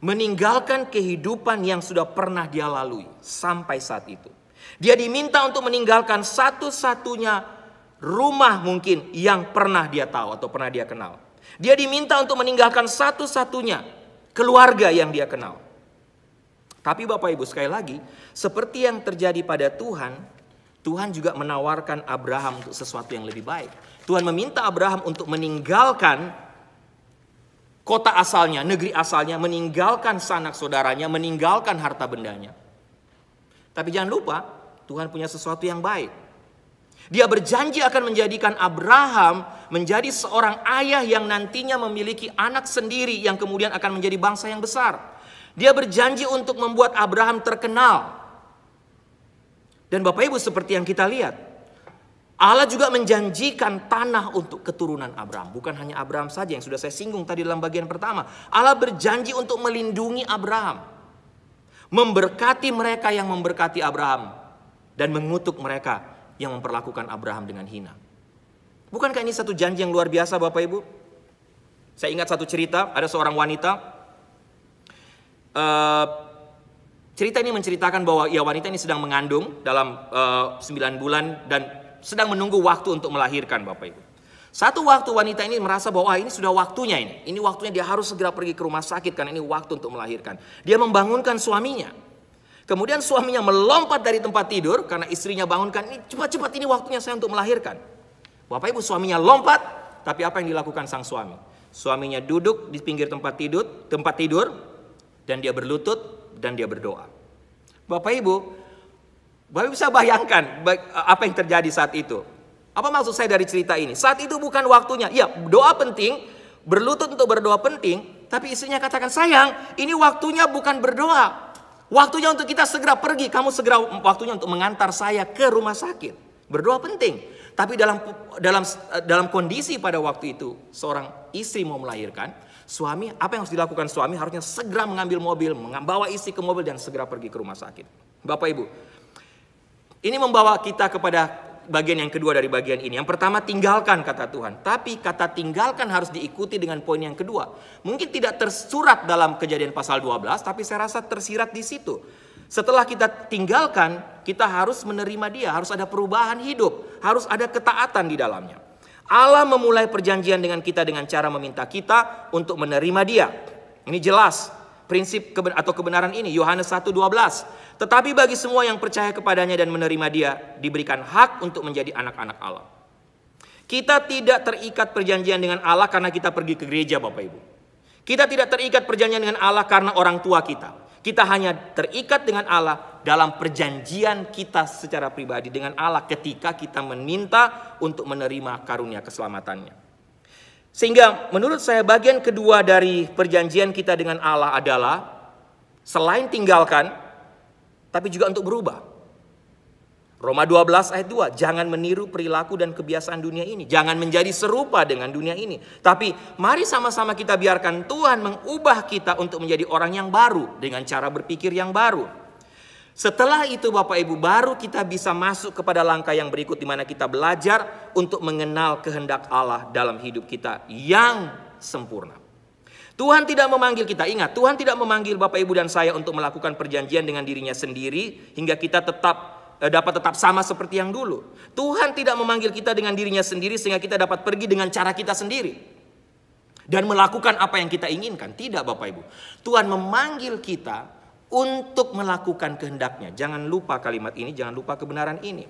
Meninggalkan kehidupan yang sudah pernah dia lalui sampai saat itu. Dia diminta untuk meninggalkan satu-satunya rumah mungkin yang pernah dia tahu atau pernah dia kenal. Dia diminta untuk meninggalkan satu-satunya keluarga yang dia kenal. Tapi Bapak Ibu sekali lagi, seperti yang terjadi pada Tuhan, Tuhan juga menawarkan Abraham untuk sesuatu yang lebih baik. Tuhan meminta Abraham untuk meninggalkan kota asalnya, negeri asalnya, meninggalkan sanak saudaranya, meninggalkan harta bendanya. Tapi jangan lupa, Tuhan punya sesuatu yang baik. Dia berjanji akan menjadikan Abraham menjadi seorang ayah yang nantinya memiliki anak sendiri yang kemudian akan menjadi bangsa yang besar. Dia berjanji untuk membuat Abraham terkenal. Dan Bapak Ibu seperti yang kita lihat, Allah juga menjanjikan tanah untuk keturunan Abraham. Bukan hanya Abraham saja yang sudah saya singgung tadi dalam bagian pertama. Allah berjanji untuk melindungi Abraham. Memberkati mereka yang memberkati Abraham. Dan mengutuk mereka yang memperlakukan Abraham dengan hina. Bukankah ini satu janji yang luar biasa Bapak Ibu? Saya ingat satu cerita, ada seorang wanita. Cerita ini menceritakan bahwa wanita ini sedang mengandung dalam 9 bulan dan sedang menunggu waktu untuk melahirkan Bapak Ibu. Satu waktu wanita ini merasa bahwa ini sudah waktunya ini. Ini waktunya dia harus segera pergi ke rumah sakit karena ini waktu untuk melahirkan. Dia membangunkan suaminya. Kemudian suaminya melompat dari tempat tidur karena istrinya bangunkan, ini cepat-cepat ini waktunya saya untuk melahirkan. Bapak Ibu suaminya lompat, tapi apa yang dilakukan sang suami? Suaminya duduk di pinggir tempat tidur dan dia berlutut dan dia berdoa. Bapak Ibu bisa bayangkan apa yang terjadi saat itu. Apa maksud saya dari cerita ini? Saat itu bukan waktunya. Ya, doa penting, berlutut untuk berdoa penting, tapi istrinya katakan, sayang, ini waktunya bukan berdoa. Waktunya untuk kita segera pergi. Kamu segera waktunya untuk mengantar saya ke rumah sakit. Berdoa penting. Tapi dalam kondisi pada waktu itu, seorang istri mau melahirkan, suami, apa yang harus dilakukan suami? Harusnya segera mengambil mobil, membawa istri ke mobil dan segera pergi ke rumah sakit. Bapak Ibu, Ini membawa kita kepada bagian yang kedua dari bagian ini. Yang pertama, tinggalkan kata Tuhan. Tapi kata tinggalkan harus diikuti dengan poin yang kedua. Mungkin tidak tersurat dalam Kejadian pasal 12, tapi saya rasa tersirat di situ. Setelah kita tinggalkan, kita harus menerima dia. Harus ada perubahan hidup. Harus ada ketaatan di dalamnya. Allah memulai perjanjian dengan kita dengan cara meminta kita untuk menerima dia. Ini jelas prinsip atau kebenaran ini. Yohanes 1:12. Tetapi bagi semua yang percaya kepadanya dan menerima dia, diberikan hak untuk menjadi anak-anak Allah. Kita tidak terikat perjanjian dengan Allah karena kita pergi ke gereja, Bapak Ibu. Kita tidak terikat perjanjian dengan Allah karena orang tua kita. Kita hanya terikat dengan Allah dalam perjanjian kita secara pribadi dengan Allah ketika kita meminta untuk menerima karunia keselamatannya. Sehingga menurut saya bagian kedua dari perjanjian kita dengan Allah adalah selain tinggalkan, tapi juga untuk berubah. Roma 12 ayat 2, jangan meniru perilaku dan kebiasaan dunia ini. Jangan menjadi serupa dengan dunia ini. Tapi mari sama-sama kita biarkan Tuhan mengubah kita untuk menjadi orang yang baru dengan cara berpikir yang baru. Setelah itu Bapak Ibu, baru kita bisa masuk kepada langkah yang berikut di mana kita belajar untuk mengenal kehendak Allah dalam hidup kita yang sempurna. Tuhan tidak memanggil kita, ingat, Tuhan tidak memanggil Bapak Ibu dan saya untuk melakukan perjanjian dengan dirinya sendiri hingga kita dapat tetap sama seperti yang dulu. Tuhan tidak memanggil kita dengan dirinya sendiri sehingga kita dapat pergi dengan cara kita sendiri dan melakukan apa yang kita inginkan. Tidak, Bapak Ibu. Tuhan memanggil kita untuk melakukan kehendaknya. Jangan lupa kalimat ini, jangan lupa kebenaran ini.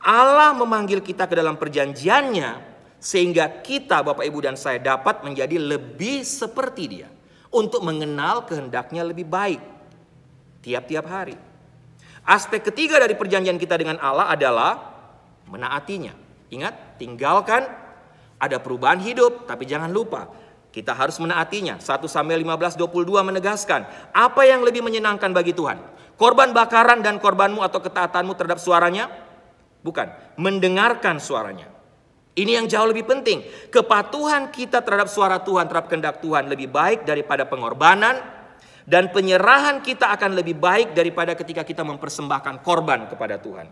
Allah memanggil kita ke dalam perjanjiannya sehingga kita, Bapak Ibu dan saya, dapat menjadi lebih seperti dia. Untuk mengenal kehendaknya lebih baik tiap-tiap hari. Aspek ketiga dari perjanjian kita dengan Allah adalah menaatinya. Ingat, tinggalkan, ada perubahan hidup, tapi jangan lupa kita harus menaatinya. 1 Samuel 15:22 menegaskan, apa yang lebih menyenangkan bagi Tuhan? Korban bakaran dan korbanmu atau ketaatanmu terhadap suaranya? Bukan, mendengarkan suaranya. Ini yang jauh lebih penting. Kepatuhan kita terhadap suara Tuhan, terhadap kehendak Tuhan lebih baik daripada pengorbanan. Dan penyerahan kita akan lebih baik daripada ketika kita mempersembahkan korban kepada Tuhan.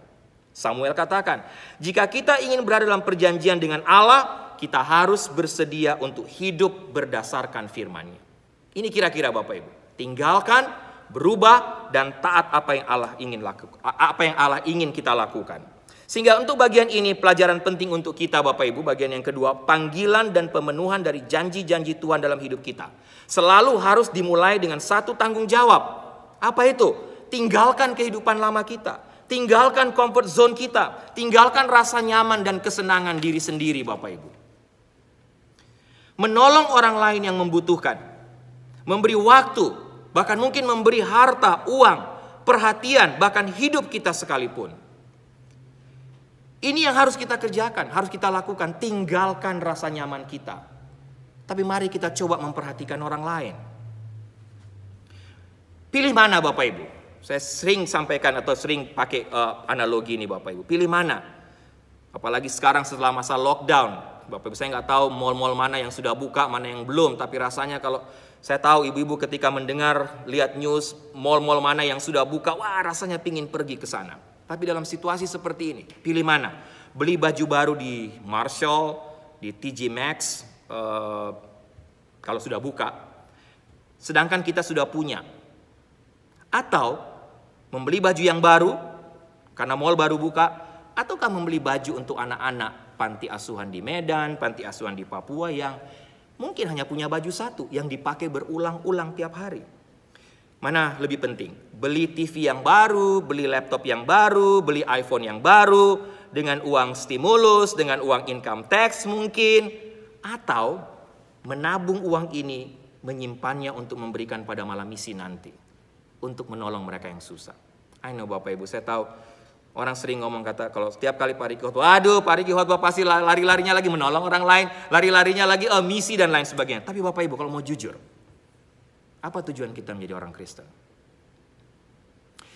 Samuel katakan, jika kita ingin berada dalam perjanjian dengan Allah, kita harus bersedia untuk hidup berdasarkan firman-Nya. Ini kira-kira Bapak Ibu. Tinggalkan, berubah, dan taat apa yang Allah ingin lakukan, apa yang Allah ingin kita lakukan. Sehingga untuk bagian ini pelajaran penting untuk kita Bapak Ibu. Bagian yang kedua, panggilan dan pemenuhan dari janji-janji Tuhan dalam hidup kita selalu harus dimulai dengan satu tanggung jawab. Apa itu? Tinggalkan kehidupan lama kita. Tinggalkan comfort zone kita. Tinggalkan rasa nyaman dan kesenangan diri sendiri Bapak Ibu. Menolong orang lain yang membutuhkan. Memberi waktu. Bahkan mungkin memberi harta, uang, perhatian, bahkan hidup kita sekalipun. Ini yang harus kita kerjakan, harus kita lakukan. Tinggalkan rasa nyaman kita. Tapi mari kita coba memperhatikan orang lain. Pilih mana Bapak Ibu? Saya sering sampaikan atau sering pakai analogi ini Bapak Ibu. Pilih mana? Apalagi sekarang setelah masa lockdown. Bapak Ibu, saya nggak tahu mall-mall mana yang sudah buka, mana yang belum. Tapi rasanya kalau saya tahu ibu-ibu ketika mendengar, lihat news, mall-mall mana yang sudah buka, wah rasanya pingin pergi ke sana. Tapi dalam situasi seperti ini, pilih mana? Beli baju baru di Marshall, di TJ Maxx, kalau sudah buka. Sedangkan kita sudah punya. Atau membeli baju yang baru, karena mall baru buka. Ataukah membeli baju untuk anak-anak panti asuhan di Medan, panti asuhan di Papua yang mungkin hanya punya baju satu yang dipakai berulang-ulang tiap hari. Mana lebih penting? Beli TV yang baru, beli laptop yang baru, beli iPhone yang baru, dengan uang stimulus, dengan uang income tax mungkin. Atau menabung uang ini, menyimpannya untuk memberikan pada malam misi nanti. Untuk menolong mereka yang susah. I know Bapak Ibu, saya tahu orang sering ngomong kata, kalau setiap kali Pak Riki khotbah, aduh Pak Riki khotbah pasti lari-larinya lagi menolong orang lain, lari-larinya lagi misi dan lain sebagainya. Tapi Bapak Ibu kalau mau jujur, apa tujuan kita menjadi orang Kristen?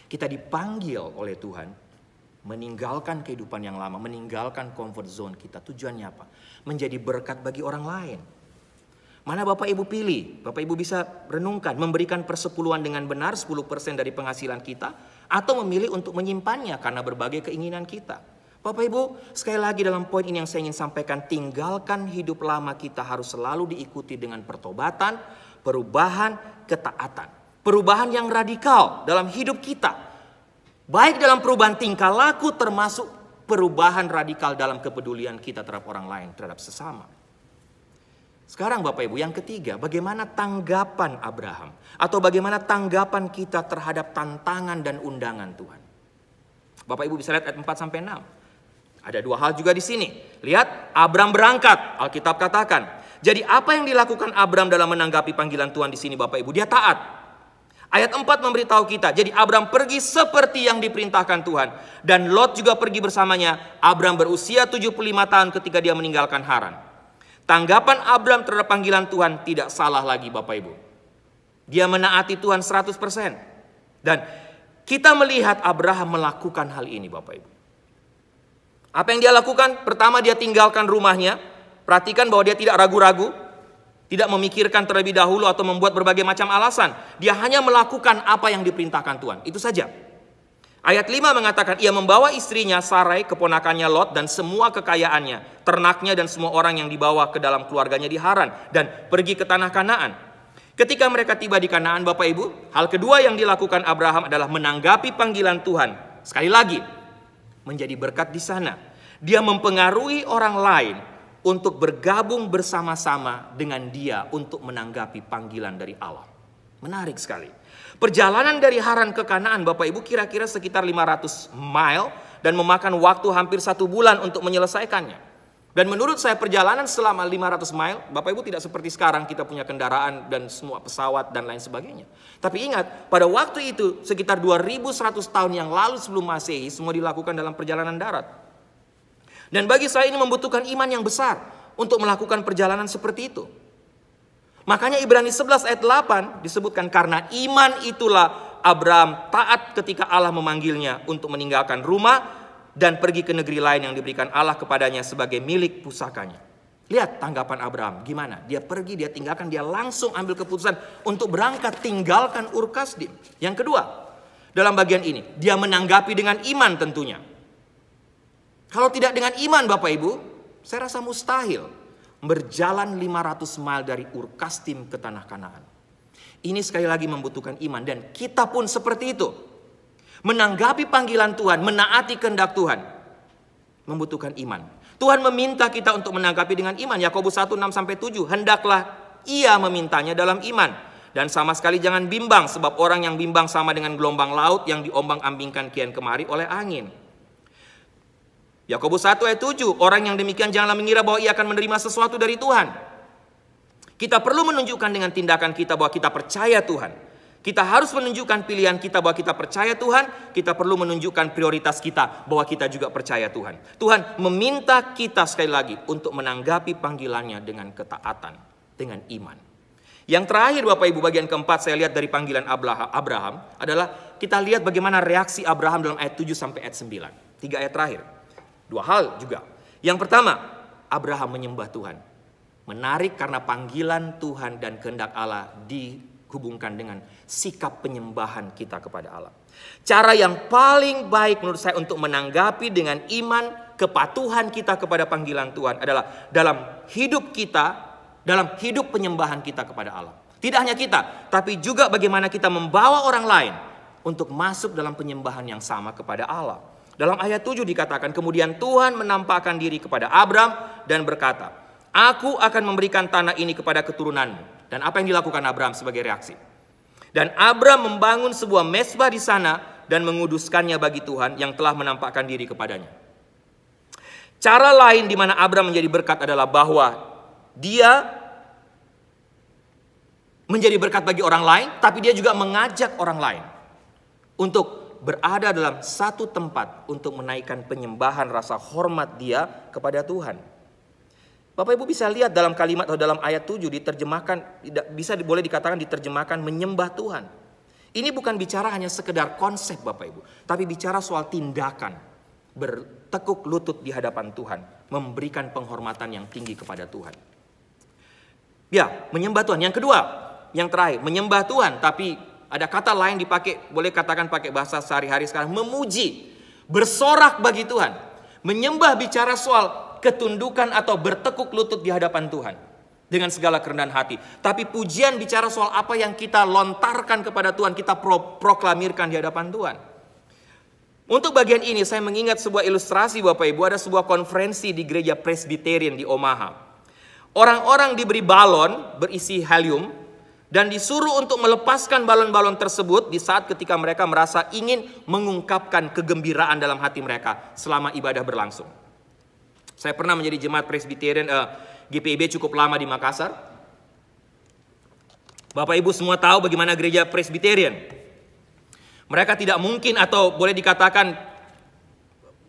Kita dipanggil oleh Tuhan meninggalkan kehidupan yang lama, meninggalkan comfort zone kita. Tujuannya apa? Menjadi berkat bagi orang lain. Mana Bapak Ibu pilih? Bapak Ibu bisa renungkan, memberikan persepuluhan dengan benar 10% dari penghasilan kita, atau memilih untuk menyimpannya karena berbagai keinginan kita. Bapak Ibu, sekali lagi dalam poin ini yang saya ingin sampaikan, tinggalkan hidup lama kita harus selalu diikuti dengan pertobatan, perubahan, ketaatan. Perubahan yang radikal dalam hidup kita. Baik dalam perubahan tingkah laku termasuk perubahan radikal dalam kepedulian kita terhadap orang lain, terhadap sesama. Sekarang Bapak Ibu, yang ketiga, bagaimana tanggapan Abraham atau bagaimana tanggapan kita terhadap tantangan dan undangan Tuhan. Bapak Ibu bisa lihat ayat 4 sampai 6. Ada dua hal juga di sini. Lihat, Abram berangkat, Alkitab katakan. Jadi apa yang dilakukan Abram dalam menanggapi panggilan Tuhan di sini Bapak Ibu? Dia taat. Ayat 4 memberitahu kita, jadi Abram pergi seperti yang diperintahkan Tuhan. Dan Lot juga pergi bersamanya. Abram berusia 75 tahun ketika dia meninggalkan Haran. Tanggapan Abram terhadap panggilan Tuhan tidak salah lagi Bapak Ibu. Dia menaati Tuhan 100%. Dan kita melihat Abraham melakukan hal ini Bapak Ibu. Apa yang dia lakukan? Pertama, dia tinggalkan rumahnya. Perhatikan bahwa dia tidak ragu-ragu. Tidak memikirkan terlebih dahulu atau membuat berbagai macam alasan. Dia hanya melakukan apa yang diperintahkan Tuhan. Itu saja. Ayat 5 mengatakan, ia membawa istrinya Sarai, keponakannya Lot, dan semua kekayaannya, ternaknya dan semua orang yang dibawa ke dalam keluarganya di Haran, dan pergi ke tanah Kanaan. Ketika mereka tiba di Kanaan Bapak Ibu, hal kedua yang dilakukan Abraham adalah menanggapi panggilan Tuhan. Sekali lagi, menjadi berkat di sana. Dia mempengaruhi orang lain untuk bergabung bersama-sama dengan dia untuk menanggapi panggilan dari Allah. Menarik sekali. Perjalanan dari Haran ke Kanaan Bapak Ibu kira-kira sekitar 500 mile dan memakan waktu hampir 1 bulan untuk menyelesaikannya. Dan menurut saya perjalanan selama 500 mile, Bapak Ibu tidak seperti sekarang kita punya kendaraan dan semua pesawat dan lain sebagainya. Tapi ingat, pada waktu itu sekitar 2100 tahun yang lalu sebelum Masehi semua dilakukan dalam perjalanan darat. Dan bagi saya ini membutuhkan iman yang besar untuk melakukan perjalanan seperti itu. Makanya Ibrani 11 ayat 8 disebutkan karena iman itulah Abraham taat ketika Allah memanggilnya untuk meninggalkan rumah dan pergi ke negeri lain yang diberikan Allah kepadanya sebagai milik pusakanya. Lihat tanggapan Abraham gimana? Dia pergi, dia tinggalkan, dia langsung ambil keputusan untuk berangkat tinggalkan Ur Kasdim. Yang kedua, dalam bagian ini dia menanggapi dengan iman tentunya. Kalau tidak dengan iman Bapak Ibu, saya rasa mustahil berjalan 500 mil dari Ur Kasdim ke tanah Kanaan. Ini sekali lagi membutuhkan iman dan kita pun seperti itu. Menanggapi panggilan Tuhan, menaati kehendak Tuhan membutuhkan iman. Tuhan meminta kita untuk menanggapi dengan iman. Yakobus 1, 6-7, hendaklah ia memintanya dalam iman. Dan sama sekali jangan bimbang, sebab orang yang bimbang sama dengan gelombang laut yang diombang-ambingkan kian kemari oleh angin. Yakobus 1 ayat 7, orang yang demikian janganlah mengira bahwa ia akan menerima sesuatu dari Tuhan. Kita perlu menunjukkan dengan tindakan kita bahwa kita percaya Tuhan. Kita harus menunjukkan pilihan kita bahwa kita percaya Tuhan. Kita perlu menunjukkan prioritas kita bahwa kita juga percaya Tuhan. Tuhan meminta kita sekali lagi untuk menanggapi panggilannya dengan ketaatan, dengan iman. Yang terakhir Bapak Ibu, bagian keempat saya lihat dari panggilan Abraham adalah kita lihat bagaimana reaksi Abraham dalam ayat 7 sampai ayat 9. 3 ayat terakhir. Dua hal juga. Yang pertama, Abraham menyembah Tuhan. Menarik karena panggilan Tuhan dan kehendak Allah dihubungkan dengan sikap penyembahan kita kepada Allah. Cara yang paling baik menurut saya untuk menanggapi dengan iman kepatuhan kita kepada panggilan Tuhan adalah dalam hidup kita, dalam hidup penyembahan kita kepada Allah. Tidak hanya kita, tapi juga bagaimana kita membawa orang lain untuk masuk dalam penyembahan yang sama kepada Allah. Dalam ayat 7 dikatakan, kemudian Tuhan menampakkan diri kepada Abram dan berkata, aku akan memberikan tanah ini kepada keturunanmu. Dan apa yang dilakukan Abram sebagai reaksi? Dan Abram membangun sebuah mezbah di sana dan menguduskannya bagi Tuhan yang telah menampakkan diri kepadanya. Cara lain di mana Abram menjadi berkat adalah bahwa dia menjadi berkat bagi orang lain, tapi dia juga mengajak orang lain untuk berada dalam satu tempat untuk menaikkan penyembahan rasa hormat dia kepada Tuhan. Bapak Ibu bisa lihat dalam kalimat atau dalam ayat 7 diterjemahkan, boleh dikatakan diterjemahkan menyembah Tuhan. Ini bukan bicara hanya sekedar konsep Bapak Ibu, tapi bicara soal tindakan. Bertekuk lutut di hadapan Tuhan, memberikan penghormatan yang tinggi kepada Tuhan. Ya, menyembah Tuhan. Yang kedua, yang terakhir, menyembah Tuhan tapi ada kata lain dipakai, boleh katakan pakai bahasa sehari-hari sekarang, memuji, bersorak bagi Tuhan, menyembah, bicara soal ketundukan atau bertekuk lutut di hadapan Tuhan dengan segala kerendahan hati. Tapi pujian bicara soal apa yang kita lontarkan kepada Tuhan, kita proklamirkan di hadapan Tuhan. Untuk bagian ini saya mengingat sebuah ilustrasi Bapak Ibu, ada sebuah konferensi di gereja Presbyterian di Omaha. Orang-orang diberi balon berisi helium dan disuruh untuk melepaskan balon-balon tersebut di saat ketika mereka merasa ingin mengungkapkan kegembiraan dalam hati mereka selama ibadah berlangsung. Saya pernah menjadi jemaat Presbyterian GPIB cukup lama di Makassar. Bapak Ibu semua tahu bagaimana gereja Presbyterian. Mereka tidak mungkin, atau boleh dikatakan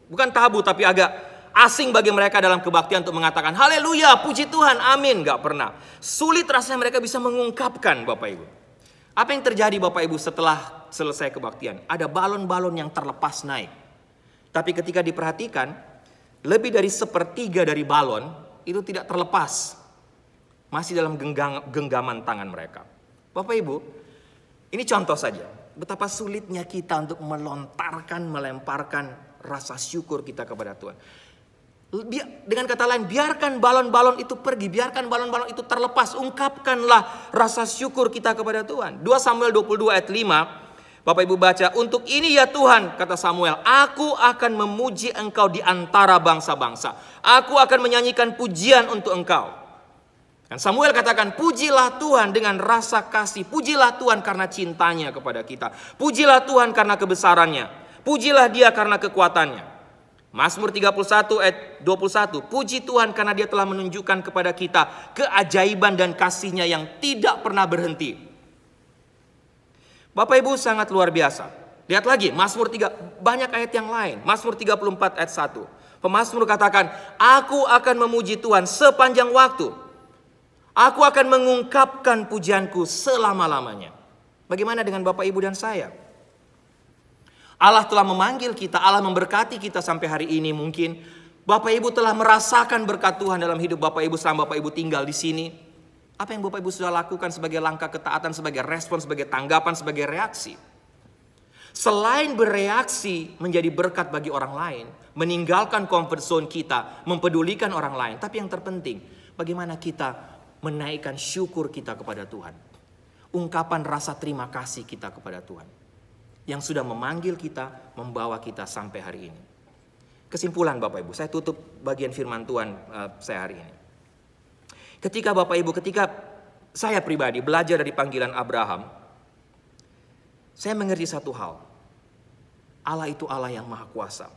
bukan tabu tapi agak asing bagi mereka dalam kebaktian untuk mengatakan haleluya, puji Tuhan, amin. Gak pernah. Sulit rasanya mereka bisa mengungkapkan Bapak Ibu. Apa yang terjadi Bapak Ibu setelah selesai kebaktian? Ada balon-balon yang terlepas naik. Tapi ketika diperhatikan, lebih dari 1/3 dari balon itu tidak terlepas. Masih dalam genggaman tangan mereka. Bapak Ibu, ini contoh saja. Betapa sulitnya kita untuk melemparkan rasa syukur kita kepada Tuhan. Dengan kata lain, biarkan balon-balon itu pergi, biarkan balon-balon itu terlepas, ungkapkanlah rasa syukur kita kepada Tuhan. 2 Samuel 22 ayat 5, Bapak Ibu baca, untuk ini ya Tuhan, kata Samuel, aku akan memuji engkau di antara bangsa-bangsa. Aku akan menyanyikan pujian untuk engkau. Dan Samuel katakan, pujilah Tuhan dengan rasa kasih, pujilah Tuhan karena cintanya kepada kita, pujilah Tuhan karena kebesarannya, pujilah dia karena kekuatannya. Mazmur 31 ayat 21, puji Tuhan karena dia telah menunjukkan kepada kita keajaiban dan kasih-Nya yang tidak pernah berhenti. Bapak Ibu sangat luar biasa. Lihat lagi Mazmur 3, banyak ayat yang lain. Mazmur 34 ayat 1. Pemazmur katakan, aku akan memuji Tuhan sepanjang waktu. Aku akan mengungkapkan pujianku selama-lamanya. Bagaimana dengan Bapak Ibu dan saya? Allah telah memanggil kita, Allah memberkati kita sampai hari ini mungkin. Bapak Ibu telah merasakan berkat Tuhan dalam hidup Bapak Ibu selama Bapak Ibu tinggal di sini. Apa yang Bapak Ibu sudah lakukan sebagai langkah ketaatan, sebagai respon, sebagai tanggapan, sebagai reaksi? Selain bereaksi menjadi berkat bagi orang lain, meninggalkan comfort zone kita, mempedulikan orang lain. Tapi yang terpenting, bagaimana kita menaikkan syukur kita kepada Tuhan. Ungkapan rasa terima kasih kita kepada Tuhan. Yang sudah memanggil kita, membawa kita sampai hari ini. Kesimpulan Bapak Ibu, saya tutup bagian firman Tuhan saya hari ini. Ketika Bapak Ibu, ketika saya pribadi belajar dari panggilan Abraham, saya mengerti satu hal. Allah itu Allah yang maha kuasa.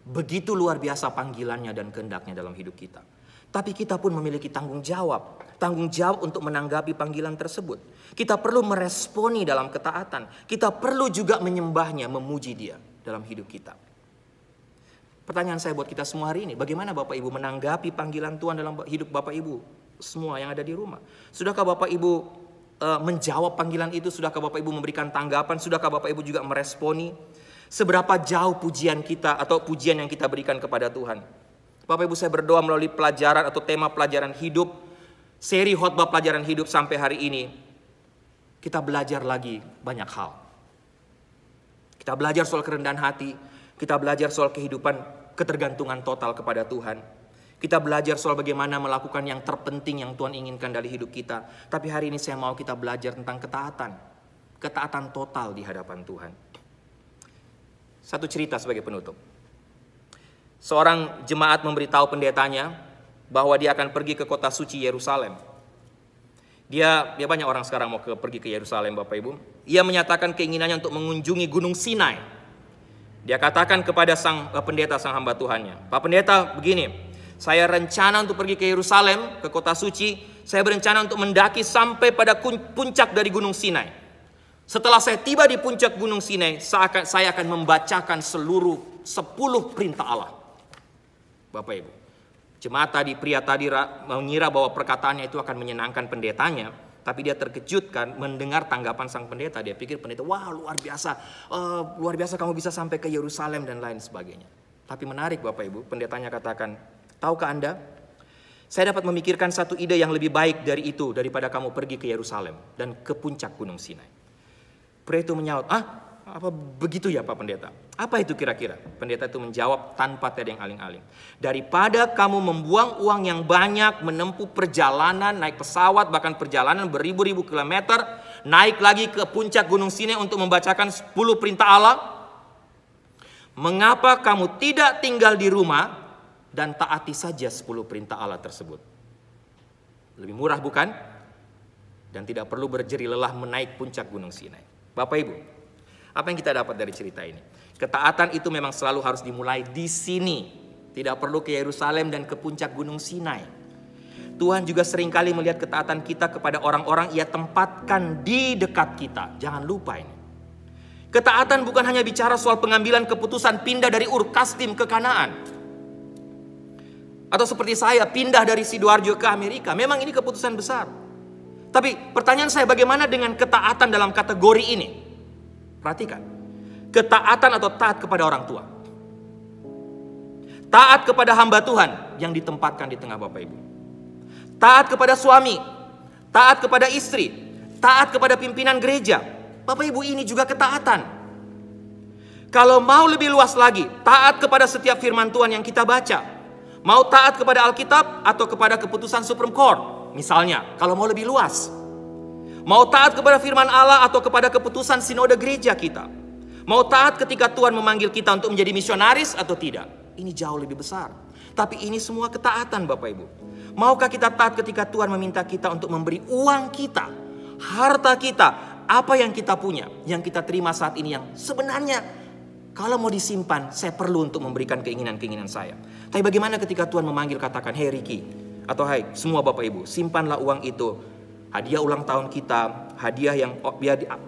Begitu luar biasa panggilannya dan kehendaknya dalam hidup kita. Tapi kita pun memiliki tanggung jawab. Tanggung jawab untuk menanggapi panggilan tersebut. Kita perlu meresponi dalam ketaatan. Kita perlu juga menyembahnya, memuji dia dalam hidup kita. Pertanyaan saya buat kita semua hari ini. Bagaimana Bapak Ibu menanggapi panggilan Tuhan dalam hidup Bapak Ibu semua yang ada di rumah? Sudahkah Bapak Ibu menjawab panggilan itu? Sudahkah Bapak Ibu memberikan tanggapan? Sudahkah Bapak Ibu juga meresponi? Seberapa jauh pujian kita atau pujian yang kita berikan kepada Tuhan? Bapak Ibu, saya berdoa melalui pelajaran atau tema pelajaran hidup, seri khotbah pelajaran hidup sampai hari ini, kita belajar lagi banyak hal. Kita belajar soal kerendahan hati, kita belajar soal kehidupan ketergantungan total kepada Tuhan. Kita belajar soal bagaimana melakukan yang terpenting yang Tuhan inginkan dari hidup kita. Tapi hari ini saya mau kita belajar tentang ketaatan. Ketaatan total di hadapan Tuhan. Satu cerita sebagai penutup. Seorang jemaat memberitahu pendetanya bahwa dia akan pergi ke kota suci Yerusalem. Dia banyak orang sekarang mau pergi ke Yerusalem Bapak Ibu. Ia menyatakan keinginannya untuk mengunjungi Gunung Sinai. Dia katakan kepada sang pendeta, sang hamba Tuhannya, Pak Pendeta begini, saya rencana untuk pergi ke Yerusalem, ke kota suci. Saya berencana untuk mendaki sampai pada puncak dari Gunung Sinai. Setelah saya tiba di puncak Gunung Sinai, saya akan membacakan seluruh 10 perintah Allah. Bapak Ibu, jemaat tadi, pria tadi mengira bahwa perkataannya itu akan menyenangkan pendetanya, tapi dia terkejut kan mendengar tanggapan sang pendeta. Dia pikir pendeta, wah luar biasa kamu bisa sampai ke Yerusalem dan lain sebagainya. Tapi menarik Bapak Ibu, pendetanya katakan, tahukah Anda, Saya dapat memikirkan satu ide yang lebih baik dari itu, daripada kamu pergi ke Yerusalem dan ke puncak Gunung Sinai. Pria itu menyaut, apa begitu ya Pak Pendeta? Apa itu kira-kira? Pendeta itu menjawab tanpa tedeng aling-aling. Daripada kamu membuang uang yang banyak, menempuh perjalanan, naik pesawat, bahkan perjalanan beribu-ribu kilometer, naik lagi ke puncak Gunung Sinai untuk membacakan 10 perintah Allah, mengapa kamu tidak tinggal di rumah dan taati saja 10 perintah Allah tersebut? Lebih murah bukan? Dan tidak perlu berjeri lelah menaik puncak Gunung Sinai. Bapak Ibu, apa yang kita dapat dari cerita ini? Ketaatan itu memang selalu harus dimulai di sini. Tidak perlu ke Yerusalem dan ke puncak Gunung Sinai. Tuhan juga seringkali melihat ketaatan kita kepada orang-orang Ia tempatkan di dekat kita. Jangan lupa ini. Ketaatan bukan hanya bicara soal pengambilan keputusan pindah dari Ur Kasdim ke Kanaan. Atau seperti saya pindah dari Sidoarjo ke Amerika. Memang ini keputusan besar. Tapi pertanyaan saya, bagaimana dengan ketaatan dalam kategori ini? Perhatikan. Ketaatan atau taat kepada orang tua. Taat kepada hamba Tuhan yang ditempatkan di tengah Bapak Ibu. Taat kepada suami. Taat kepada istri. Taat kepada pimpinan gereja. Bapak Ibu, ini juga ketaatan. Kalau mau lebih luas lagi, taat kepada setiap firman Tuhan yang kita baca. Mau taat kepada Alkitab atau kepada keputusan Supreme Court. Misalnya, kalau mau lebih luas. Mau taat kepada firman Allah atau kepada keputusan sinode gereja kita. Mau taat ketika Tuhan memanggil kita untuk menjadi misionaris atau tidak. Ini jauh lebih besar. Tapi ini semua ketaatan Bapak Ibu. Maukah kita taat ketika Tuhan meminta kita untuk memberi uang kita, harta kita, apa yang kita punya, yang kita terima saat ini, yang sebenarnya kalau mau disimpan, saya perlu untuk memberikan keinginan-keinginan saya. Tapi bagaimana ketika Tuhan memanggil, katakan, "Hei Ricky," atau "Hai semua Bapak Ibu, simpanlah uang itu. Hadiah ulang tahun kita, hadiah yang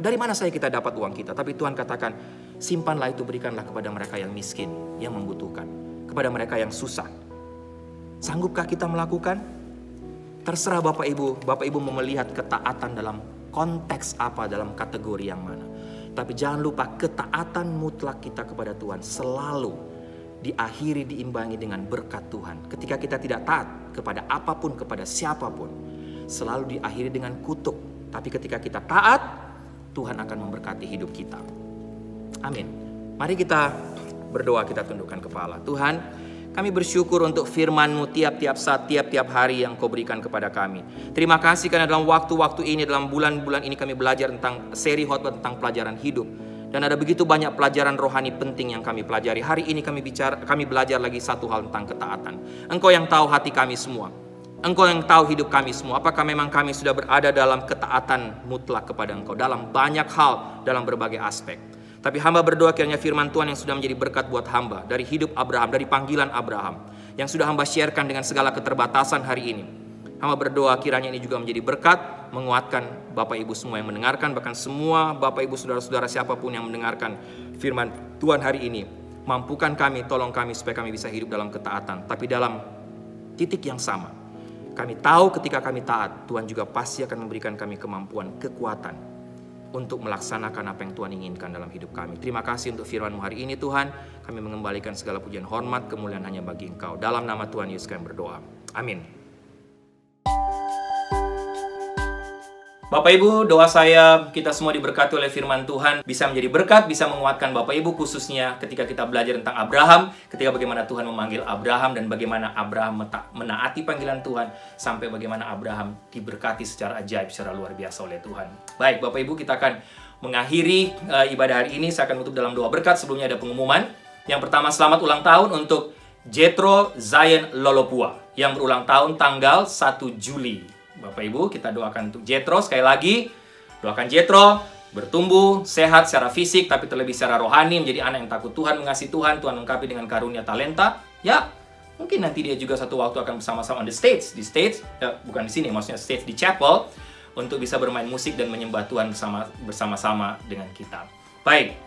dari mana saya kita dapat uang kita?" Tapi Tuhan katakan, simpanlah itu, berikanlah kepada mereka yang miskin, yang membutuhkan, kepada mereka yang susah. Sanggupkah kita melakukan? Terserah Bapak Ibu mau melihat ketaatan dalam konteks apa, dalam kategori yang mana. Tapi jangan lupa, ketaatan mutlak kita kepada Tuhan selalu diakhiri, diimbangi dengan berkat Tuhan. Ketika kita tidak taat kepada apapun, kepada siapapun, selalu diakhiri dengan kutuk. Tapi ketika kita taat, Tuhan akan memberkati hidup kita. Amin. Mari kita berdoa, kita tundukkan kepala. Tuhan, kami bersyukur untuk firman-Mu tiap-tiap saat, tiap-tiap hari yang Kau berikan kepada kami. Terima kasih karena dalam waktu-waktu ini, dalam bulan-bulan ini kami belajar tentang seri khotbah tentang pelajaran hidup. Dan ada begitu banyak pelajaran rohani penting yang kami pelajari. Hari ini kami belajar lagi satu hal tentang ketaatan. Engkau yang tahu hati kami semua. Engkau yang tahu hidup kami semua. Apakah memang kami sudah berada dalam ketaatan mutlak kepada Engkau dalam banyak hal, dalam berbagai aspek. Tapi hamba berdoa kiranya firman Tuhan yang sudah menjadi berkat buat hamba dari hidup Abraham, dari panggilan Abraham, yang sudah hamba sharekan dengan segala keterbatasan hari ini. Hamba berdoa kiranya ini juga menjadi berkat, menguatkan Bapak Ibu semua yang mendengarkan, bahkan semua Bapak Ibu saudara-saudara siapapun yang mendengarkan firman Tuhan hari ini. Mampukan kami, tolong kami supaya kami bisa hidup dalam ketaatan, tapi dalam titik yang sama. Kami tahu ketika kami taat, Tuhan juga pasti akan memberikan kami kemampuan, kekuatan untuk melaksanakan apa yang Tuhan inginkan dalam hidup kami. Terima kasih untuk firman-Mu hari ini Tuhan. Kami mengembalikan segala pujian, hormat, kemuliaan hanya bagi Engkau. Dalam nama Tuhan Yesus kami berdoa. Amin. Bapak Ibu, doa saya kita semua diberkati oleh firman Tuhan, bisa menjadi berkat, bisa menguatkan Bapak Ibu, khususnya ketika kita belajar tentang Abraham, ketika bagaimana Tuhan memanggil Abraham dan bagaimana Abraham menaati panggilan Tuhan, sampai bagaimana Abraham diberkati secara ajaib, secara luar biasa oleh Tuhan. Baik Bapak Ibu, kita akan mengakhiri ibadah hari ini. Saya akan tutup dalam doa berkat. Sebelumnya ada pengumuman. Yang pertama, selamat ulang tahun untuk Jethro Zion Lolopua yang berulang tahun tanggal 1 Juli. Bapak Ibu, kita doakan untuk Jethro. Sekali lagi, doakan Jethro bertumbuh, sehat secara fisik, tapi terlebih secara rohani, menjadi anak yang takut Tuhan, mengasihi Tuhan, Tuhan lengkapi dengan karunia talenta. Ya, mungkin nanti dia juga satu waktu akan bersama-sama di States, ya, bukan di sini, maksudnya States di chapel, untuk bisa bermain musik dan menyembah Tuhan bersama-sama dengan kita. Baik,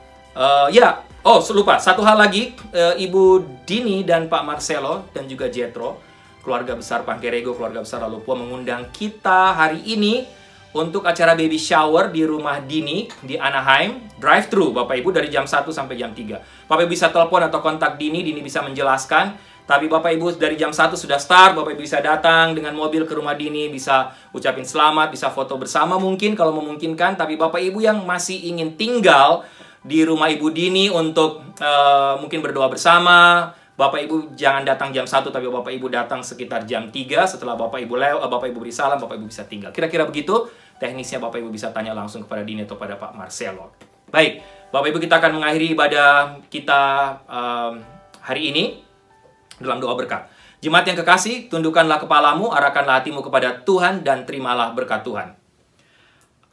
lupa, satu hal lagi, Ibu Dini dan Pak Marcelo dan juga Jethro, keluarga besar Pangkerego, keluarga besar Lolopua, mengundang kita hari ini untuk acara baby shower di rumah Dini di Anaheim, drive-thru Bapak Ibu dari jam 1 sampai jam 3. Bapak Ibu bisa telepon atau kontak Dini bisa menjelaskan. Tapi Bapak Ibu dari jam 1 sudah start, Bapak Ibu bisa datang dengan mobil ke rumah Dini, bisa ucapin selamat, bisa foto bersama mungkin kalau memungkinkan. Tapi Bapak Ibu yang masih ingin tinggal di rumah Ibu Dini untuk mungkin berdoa bersama, Bapak Ibu jangan datang jam 1, tapi Bapak Ibu datang sekitar jam 3. Setelah Bapak Ibu beri salam, Bapak Ibu bisa tinggal. Kira-kira begitu teknisnya. Bapak Ibu bisa tanya langsung kepada Dini atau pada Pak Marcelo. Baik, Bapak Ibu, kita akan mengakhiri ibadah kita hari ini dalam doa berkat. Jemaat yang kekasih, tundukkanlah kepalamu, arahkanlah hatimu kepada Tuhan, dan terimalah berkat Tuhan.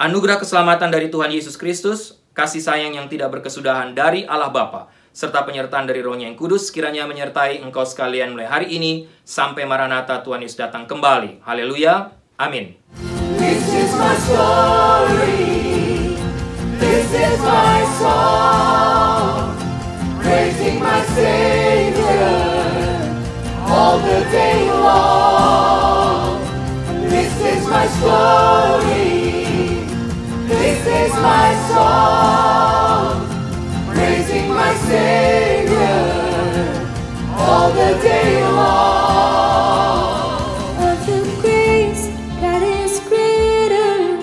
Anugerah keselamatan dari Tuhan Yesus Kristus, kasih sayang yang tidak berkesudahan dari Allah Bapa, serta penyertaan dari Roh-Nya yang kudus, kiranya menyertai engkau sekalian mulai hari ini, sampai Maranatha Tuhan Yesus datang kembali. Haleluya. Amin. This is my story. This is my song. Praising my Savior all the day long. This is my story. This is my song. Praising my Savior all the day long. Of the grace that is greater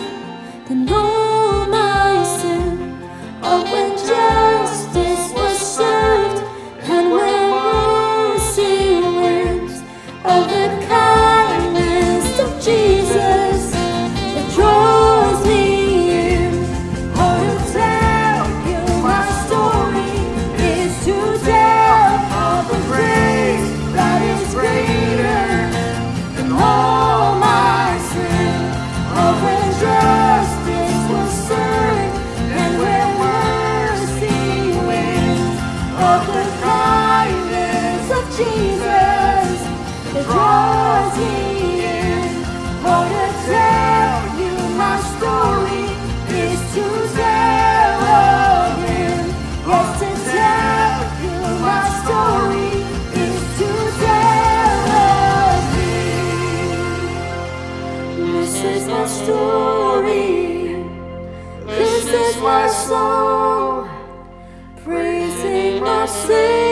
than all my sin, of when justice was served and when mercy wins, of the kindness of Jesus that draws me in. Oh, to tell you my story is to tell of the grace that is greater than all my sin, of when justice was served and when mercy wins, of the kindness of Jesus that draws me in. Oh, to tell you my story is to tell of Him. Yes, to tell you my story is to tell of Him. This is my story. This is my song. Praising my Savior